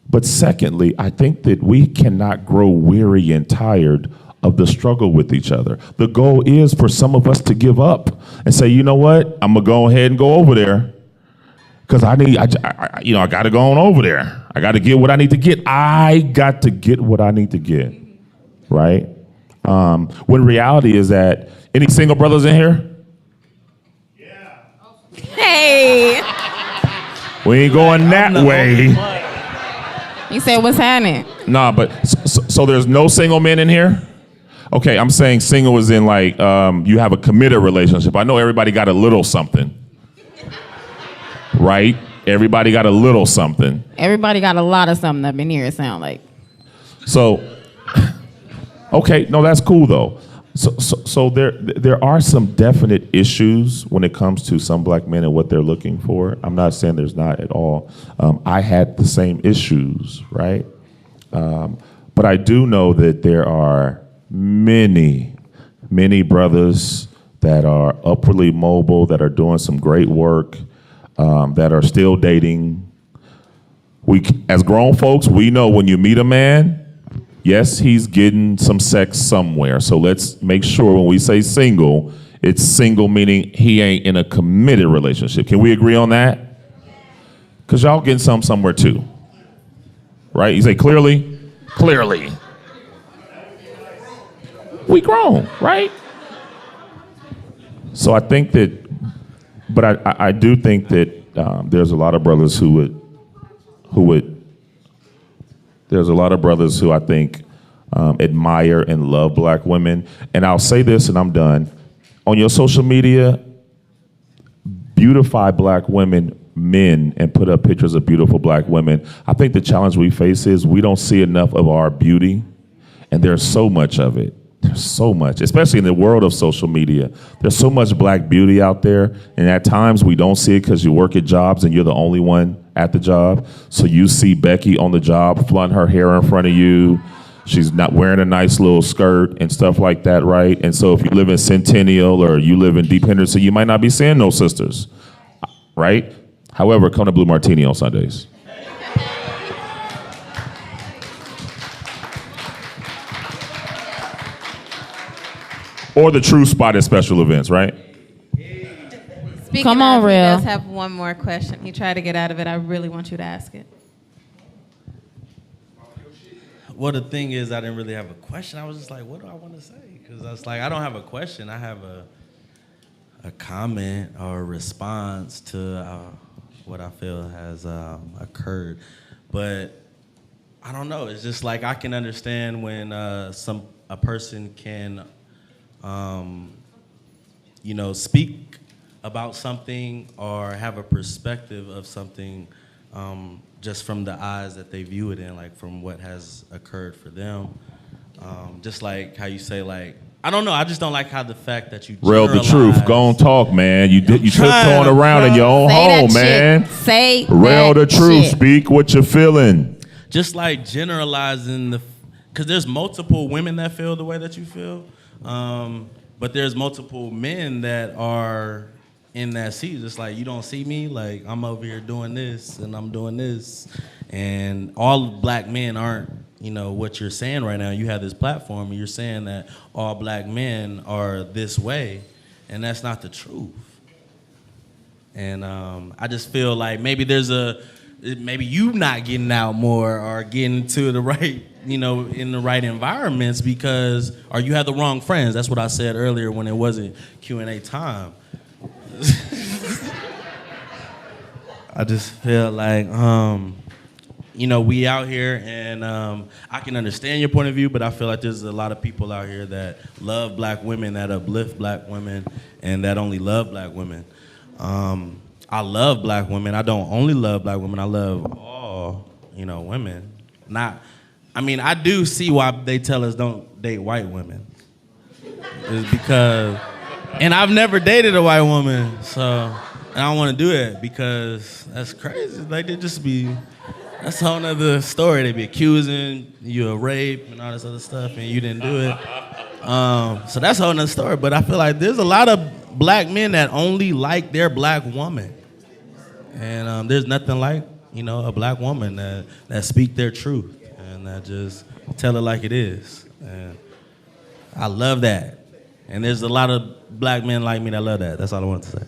But secondly, I think that we cannot grow weary and tired of the struggle with each other. The goal is for some of us to give up and say, you know what? I'm gonna go ahead and go over there because I got to go on over there. I got to get what I need to get. I got to get what I need to get, right? When reality is that, any single brothers in here? Hey. We ain't going that way. You said what's happening? Nah, but so there's no single men in here? Okay, I'm saying single is in like you have a committed relationship. I know everybody got a little something, right? Everybody got a little something. Everybody got a lot of something up in here, it sounds like. So, okay, no, that's cool though. So there are some definite issues when it comes to some black men and what they're looking for. I'm not saying there's not at all. I had the same issues, right? But I do know that there are many brothers that are upwardly mobile, that are doing some great work, that are still dating. We, as grown folks, we know when you meet a man, yes, he's getting some sex somewhere. So let's make sure when we say single, it's single meaning he ain't in a committed relationship. Can we agree on that? Because y'all getting some somewhere too. Right? You say clearly? Clearly. We grown, right? So I think that, but I do think that there's a lot of brothers who would, there's a lot of brothers who I think admire and love black women. And I'll say this and I'm done. On your social media, beautify black men, and put up pictures of beautiful black women. I think the challenge we face is we don't see enough of our beauty, and there's so much of it. There's so much, especially in the world of social media. There's so much black beauty out there, and at times we don't see it because you work at jobs and you're the only one at the job. So you see Becky on the job flaunting her hair in front of you. She's not wearing a nice little skirt and stuff like that, right? And so if you live in Centennial or you live in Deep Henderson, you might not be seeing those sisters, right? However, come to Blue Martini on Sundays. Or the true spot at special events, right? Speaking Come on, of, Real. He does have one more question. He tried to get out of it. I really want you to ask it. Well, the thing is, I didn't really have a question. I was just like, what do I want to say? Because I was like, I don't have a question. I have a comment or a response to what I feel has occurred. But I don't know. It's just like I can understand when a person can, speak about something or have a perspective of something just from the eyes that they view it in, like from what has occurred for them. Just like how you say, like, I don't know. I just don't like how the fact that you Real the generalize. truth. Go on, talk, man. You trying, tiptoeing around in your own Say that home, shit. man. Say Real the that truth. shit. Speak what you're feeling. Just like generalizing because there's multiple women that feel the way that you feel, but there's multiple men that are in that seat. It's like, you don't see me, like I'm over here doing this and I'm doing this, and all black men aren't, what you're saying right now. You have this platform and you're saying that all black men are this way, and that's not the truth. And I just feel like maybe maybe you not getting out more or getting to the right, in the right environments or you have the wrong friends. That's what I said earlier when it wasn't Q&A time. I just feel like, we out here and I can understand your point of view, but I feel like there's a lot of people out here that love black women, that uplift black women, and that only love black women. I love black women. I don't only love black women. I love all, women. I do see why they tell us don't date white women. It's because, and I've never dated a white woman, so, and I don't want to do it because that's crazy. Like, that's a whole nother story. They be accusing you of rape and all this other stuff, and you didn't do it. So that's a whole nother story. But I feel like there's a lot of black men that only like their black woman. And there's nothing like, a black woman that speak their truth and that just tell it like it is. And I love that. And there's a lot of black men like me that love that. That's all I want to say.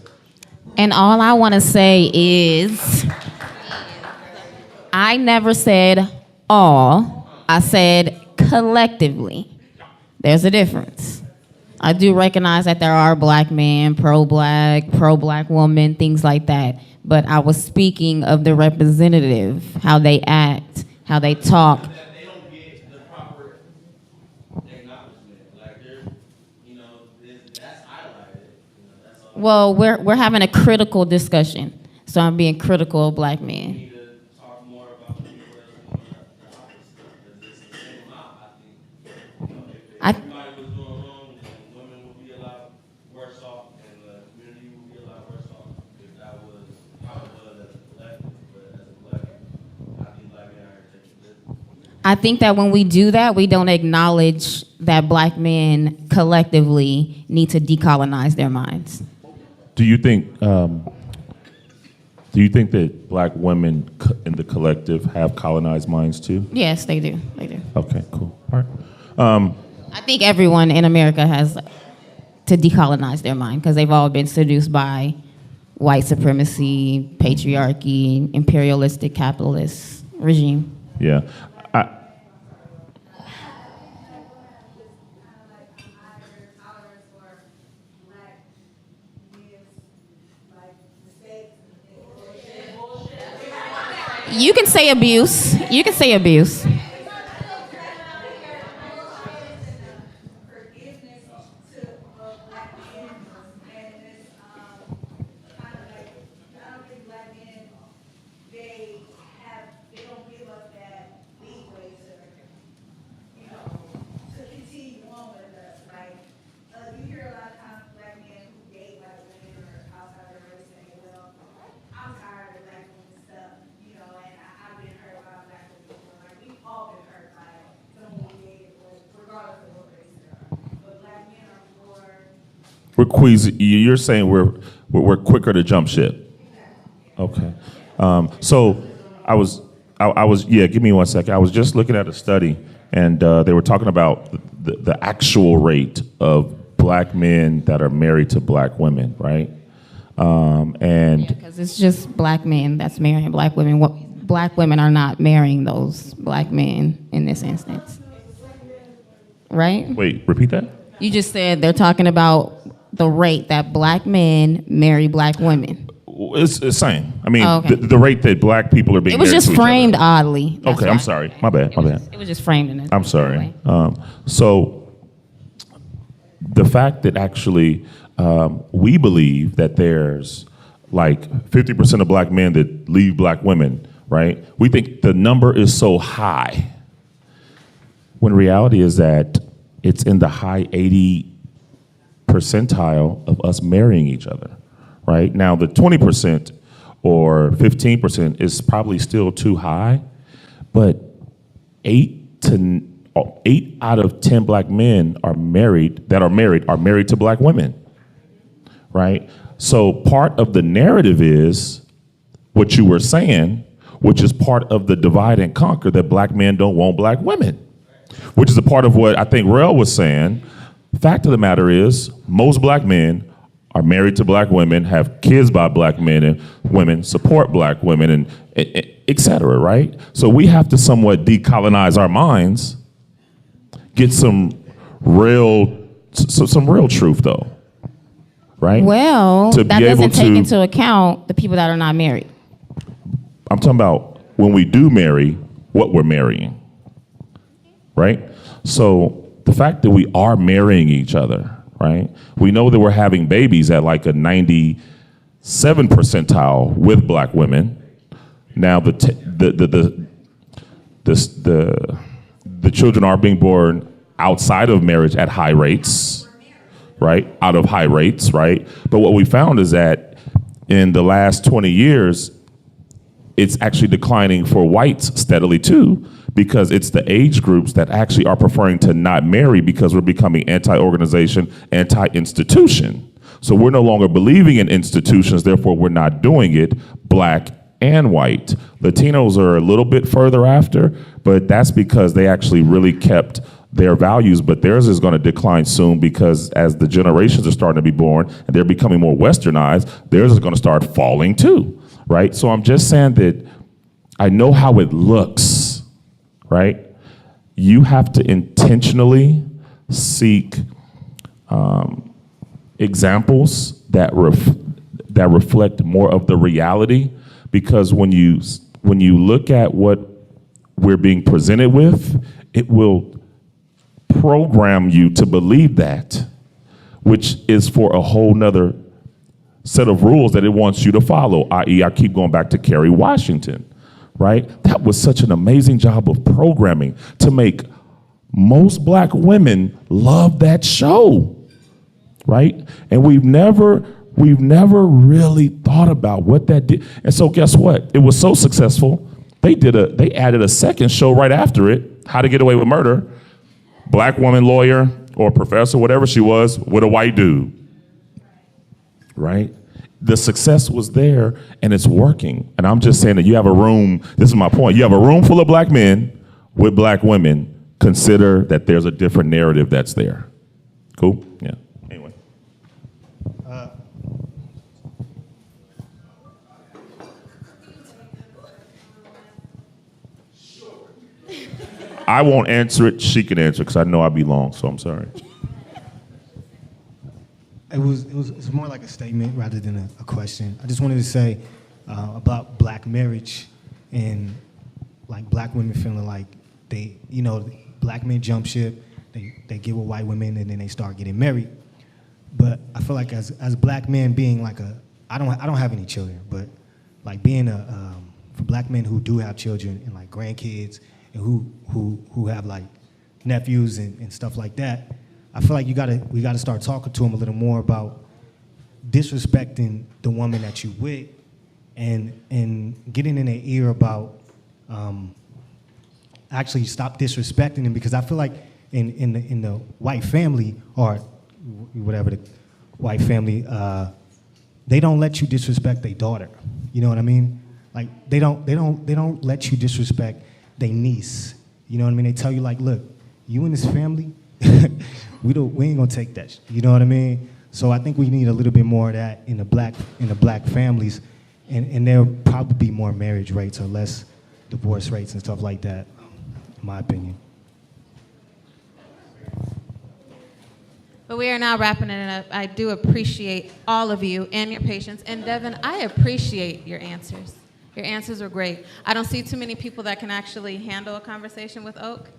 And all I want to say is, I never said all. I said collectively. There's a difference. I do recognize that there are black men, pro-black woman, things like that. But I was speaking of the representative, how they act, how they talk. They don't get the proper acknowledgement. Like, that's highlighted. Well, we're having a critical discussion, so I'm being critical of black men. I think that when we do that, we don't acknowledge that black men collectively need to decolonize their minds. Do you think that black women in the collective have colonized minds too? Yes, they do. They do. Okay, cool. All right. I think everyone in America has to decolonize their mind because they've all been seduced by white supremacy, patriarchy, imperialistic capitalist regime. Yeah. You can say abuse. You can say abuse. We're queasy. You're saying we're quicker to jump ship. Okay. So I was yeah. Give me 1 second. I was just looking at a study, and they were talking about the actual rate of black men that are married to black women, right? And Because it's just black men that's marrying black women. Black women are not marrying those black men in this instance, right? wait, repeat that. You just said they're talking about the rate that black men marry black women. It's the same. I mean, Oh, okay. the rate that black people are being It was married just to each other. framed oddly. That's Okay, I'm why. sorry. My bad. It was just framed in a I'm sorry. way. So the fact that actually we believe that there's like 50% of black men that leave black women, right? We think the number is so high, when reality is that it's in the high 80 percentile of us marrying each other, right? Now, the 20% or 15% is probably still too high, but 8 out of 10 black men are married to black women, right? So part of the narrative is what you were saying, which is part of the divide and conquer, that black men don't want black women, which is a part of what I think Rel was saying. Fact of the matter is, most black men are married to black women, have kids by black men and women, support black women, and et cetera, right? So we have to somewhat decolonize our minds, get some real truth though, right? Well, To that be able doesn't take to- into account the people that are not married. I'm talking about when we do marry, what we're marrying, right? So the fact that we are marrying each other, right? We know that we're having babies at like a 97 percentile with black women. Now the children are being born outside of marriage at high rates, right? Out of high rates, right? But what we found is that in the last 20 years, it's actually declining for whites steadily too, because it's the age groups that actually are preferring to not marry because we're becoming anti-organization, anti-institution. So we're no longer believing in institutions, therefore we're not doing it, black and white. Latinos are a little bit further after, but that's because they actually really kept their values, but theirs is going to decline soon because as the generations are starting to be born and they're becoming more westernized, theirs is going to start falling too, right? So I'm just saying that I know how it looks, right? You have to intentionally seek examples that reflect more of the reality, because when you look at what we're being presented with, it will program you to believe that, which is for a whole nother set of rules that it wants you to follow, i.e. I keep going back to Kerry Washington, right? That was such an amazing job of programming to make most black women love that show, right? And we've never really thought about what that did. And so guess what? It was so successful, they added a second show right after it, How to Get Away with Murder, black woman lawyer or professor, whatever she was, with a white dude, right? The success was there and it's working. And I'm just saying that you have a room, this is my point, you have a room full of black men with black women. Consider that there's a different narrative that's there. Cool? Yeah. Anyway. I won't answer it. She can answer because I know I'll be long, so I'm sorry. It's more like a statement rather than a question. I just wanted to say about black marriage and like black women feeling like they, black men jump ship, they get with white women and then they start getting married. But I feel like as black men being like I don't have any children, but like being for black men who do have children and like grandkids and who have like nephews and stuff like that, I feel like we gotta start talking to them a little more about disrespecting the woman that you with, and getting in their ear about actually stop disrespecting them, because I feel like in the white family or whatever white family, they don't let you disrespect their daughter. You know what I mean? Like they don't let you disrespect their niece. You know what I mean? They tell you like, look, you and this family, we ain't gonna take that. You know what I mean? So I think we need a little bit more of that in the black families, and there'll probably be more marriage rates or less divorce rates and stuff like that, in my opinion. But we are now wrapping it up. I do appreciate all of you and your patience. And Devin, I appreciate your answers. Your answers were great. I don't see too many people that can actually handle a conversation with Oak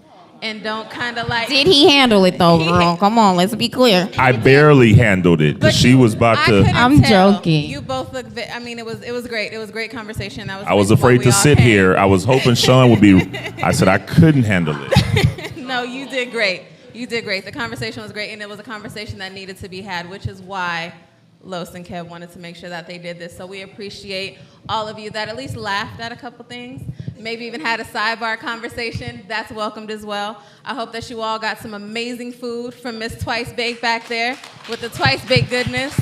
and don't kind of like... Did he handle it though, girl? Come on, let's be clear. I barely handled it because she was about to. I'm joking. You both look. I mean, it was great. It was a great conversation. That was. I was afraid to sit here. I was hoping Sean would be. I said I couldn't handle it. No, you did great. You did great. The conversation was great, and it was a conversation that needed to be had, which is why Los and Kev wanted to make sure that they did this. So we appreciate all of you that at least laughed at a couple things, maybe even had a sidebar conversation. That's welcomed as well. I hope that you all got some amazing food from Miss Twice Baked back there with the Twice Baked goodness.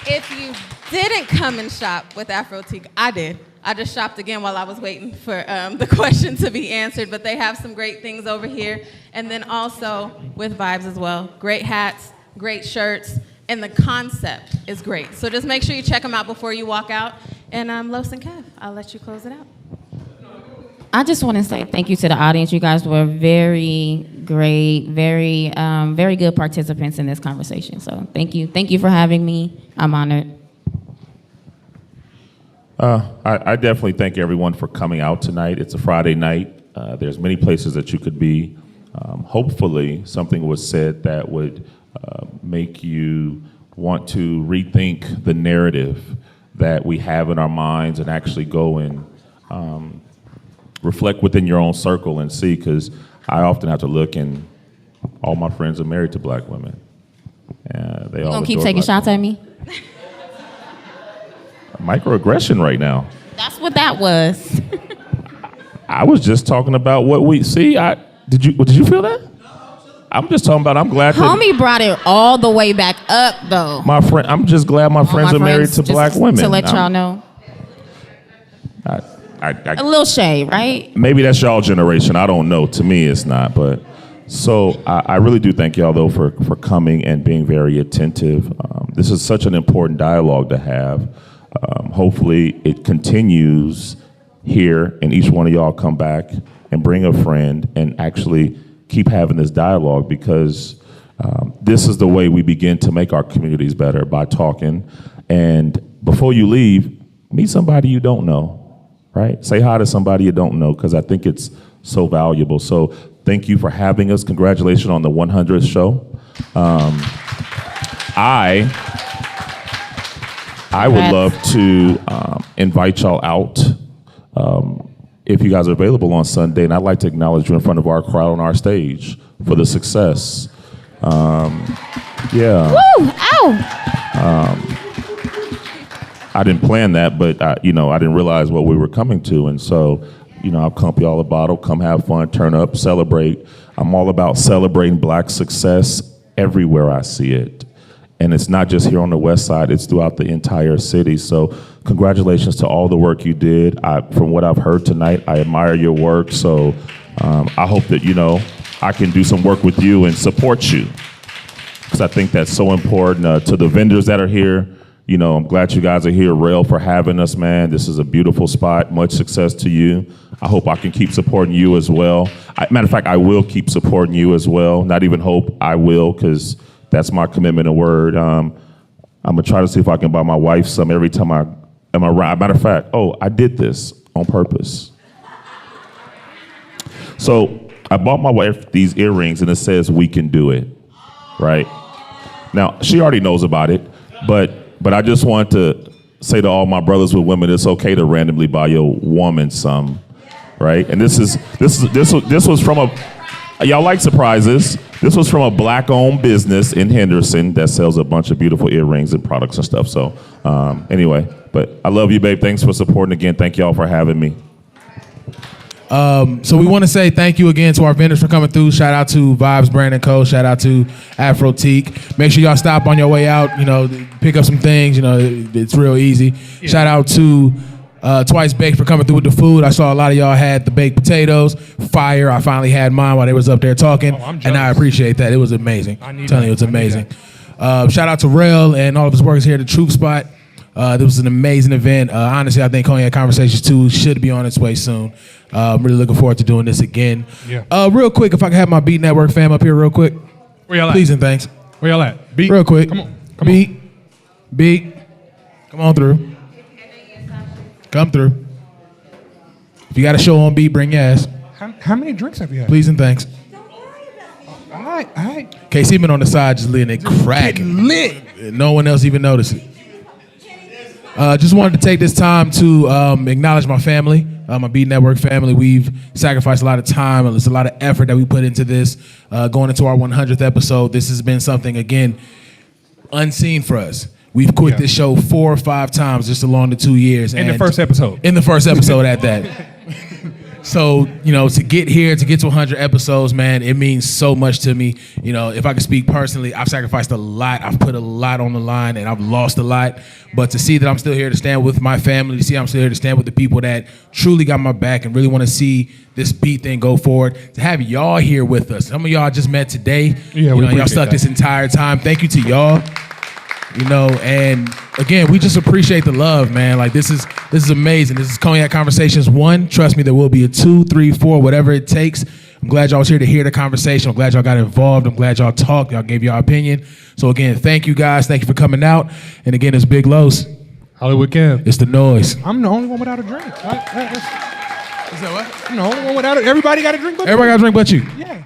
If you didn't come and shop with Afrotique, I did. I just shopped again while I was waiting for the question to be answered, but they have some great things over here. And then also with Vibes as well. Great hats, great shirts, and the concept is great. So just make sure you check them out before you walk out. And Los and Kev, I'll let you close it out. I just want to say thank you to the audience. You guys were very great, very good participants in this conversation. So thank you. Thank you for having me. I'm honored. I definitely thank everyone for coming out tonight. It's a Friday night. There's many places that you could be. Hopefully something was said that would make you want to rethink the narrative that we have in our minds and actually go and reflect within your own circle and see, because I often have to look and all my friends are married to black women. They all gonna keep taking shots at me? Microaggression right now. That's what that was. I was just talking about what we see. Did you feel that? I'm just talking about. I'm glad. Homie brought it all the way back up, though. My friend. I'm just glad my friends are married to black women. To let y'all know. A little shade, right? Maybe that's y'all generation. I don't know. To me, it's not. But so I really do thank y'all though for coming and being very attentive. This is such an important dialogue to have. Hopefully, it continues here, and each one of y'all come back and bring a friend and actually keep having this dialogue, because this is the way we begin to make our communities better, by talking. And before you leave, meet somebody you don't know, right? Say hi to somebody you don't know, because I think it's so valuable. So thank you for having us. Congratulations on the 100th show. I would love to invite y'all out if you guys are available on Sunday, and I'd like to acknowledge you in front of our crowd on our stage for the success. Yeah. Woo! Ow! I didn't plan that, but I didn't realize what we were coming to, and so, I'll pump y'all a bottle, come have fun, turn up, celebrate. I'm all about celebrating black success everywhere I see it. And it's not just here on the West Side, it's throughout the entire city. So congratulations to all the work you did. From what I've heard tonight, I admire your work. So I hope that, I can do some work with you and support you, because I think that's so important. To the vendors that are here, I'm glad you guys are here. Rail, for having us, man. This is a beautiful spot. Much success to you. I hope I can keep supporting you as well. Matter of fact, I will keep supporting you as well. Not even hope, I will, because that's my commitment and word. I'm gonna try to see if I can buy my wife some every time I am around. Matter of fact, I did this on purpose. So I bought my wife these earrings, and it says "We can do it," right? Now she already knows about it, but I just want to say to all my brothers with women, it's okay to randomly buy your woman some, right? And this was from a. Y'all like surprises. This was from a black-owned business in Henderson that sells a bunch of beautiful earrings and products and stuff. So anyway, but I love you, babe. Thanks for supporting again. Thank y'all for having me. So we want to say thank you again to our vendors for coming through. Shout out to Vibes Brand & Co. Shout out to Afrotique. Make sure y'all stop on your way out. You know, pick up some things. You know, it's real easy. Yeah. Shout out to Twice Baked for coming through with the food. I saw a lot of y'all had the baked potatoes. Fire. I finally had mine while they was up there talking. And I appreciate that. It was amazing. I'm telling you, it's amazing. Shout out to Rel and all of his workers here at the Truth Spot. This was an amazing event. Honestly, I think Cognac Conversations 2 should be on its way soon. I'm really looking forward to doing this again. Yeah. Real quick, if I can have my Beat Network fam up here real quick. Where y'all at? Please and thanks. Where y'all at? Beat. Real quick. Come on. Beat. Come on through. Come through. If you got a show on Beat, bring your ass. How many drinks have you had? Please and thanks. All right. KC been on the side just letting it cracking. Lit. No one else even noticed it. Just wanted to take this time to acknowledge my family, my Beat Network family. We've sacrificed a lot of time. There's a lot of effort that we put into this. Going into our 100th episode, this has been something, again, unseen for us. We've quit this show 4 or 5 times just along the 2 years. In the first episode at that. So, you know, to get here, to get to 100 episodes, man, it means so much to me. You know, if I could speak personally, I've sacrificed a lot. I've put a lot on the line, and I've lost a lot. But to see that I'm still here to stand with my family, to see I'm still here to stand with the people that truly got my back and really want to see this Beat thing go forward, to have y'all here with us. Some of y'all just met today. Yeah, you know, y'all stuck this entire time. Thank you to y'all. You know, and again, we just appreciate the love, man. Like, this is amazing. This is Cognac Conversations 1. Trust me, there will be a 2, 3, 4, whatever it takes. I'm glad y'all was here to hear the conversation. I'm glad y'all got involved. I'm glad y'all talked. Y'all gave your opinion. So again, thank you guys. Thank you for coming out. And again, it's Big Los. Hollywood Kev. It's the Noize. I'm the only one without a drink. Is that what? I'm the only one without it. Everybody got a drink but Everybody got a drink but you. Yeah.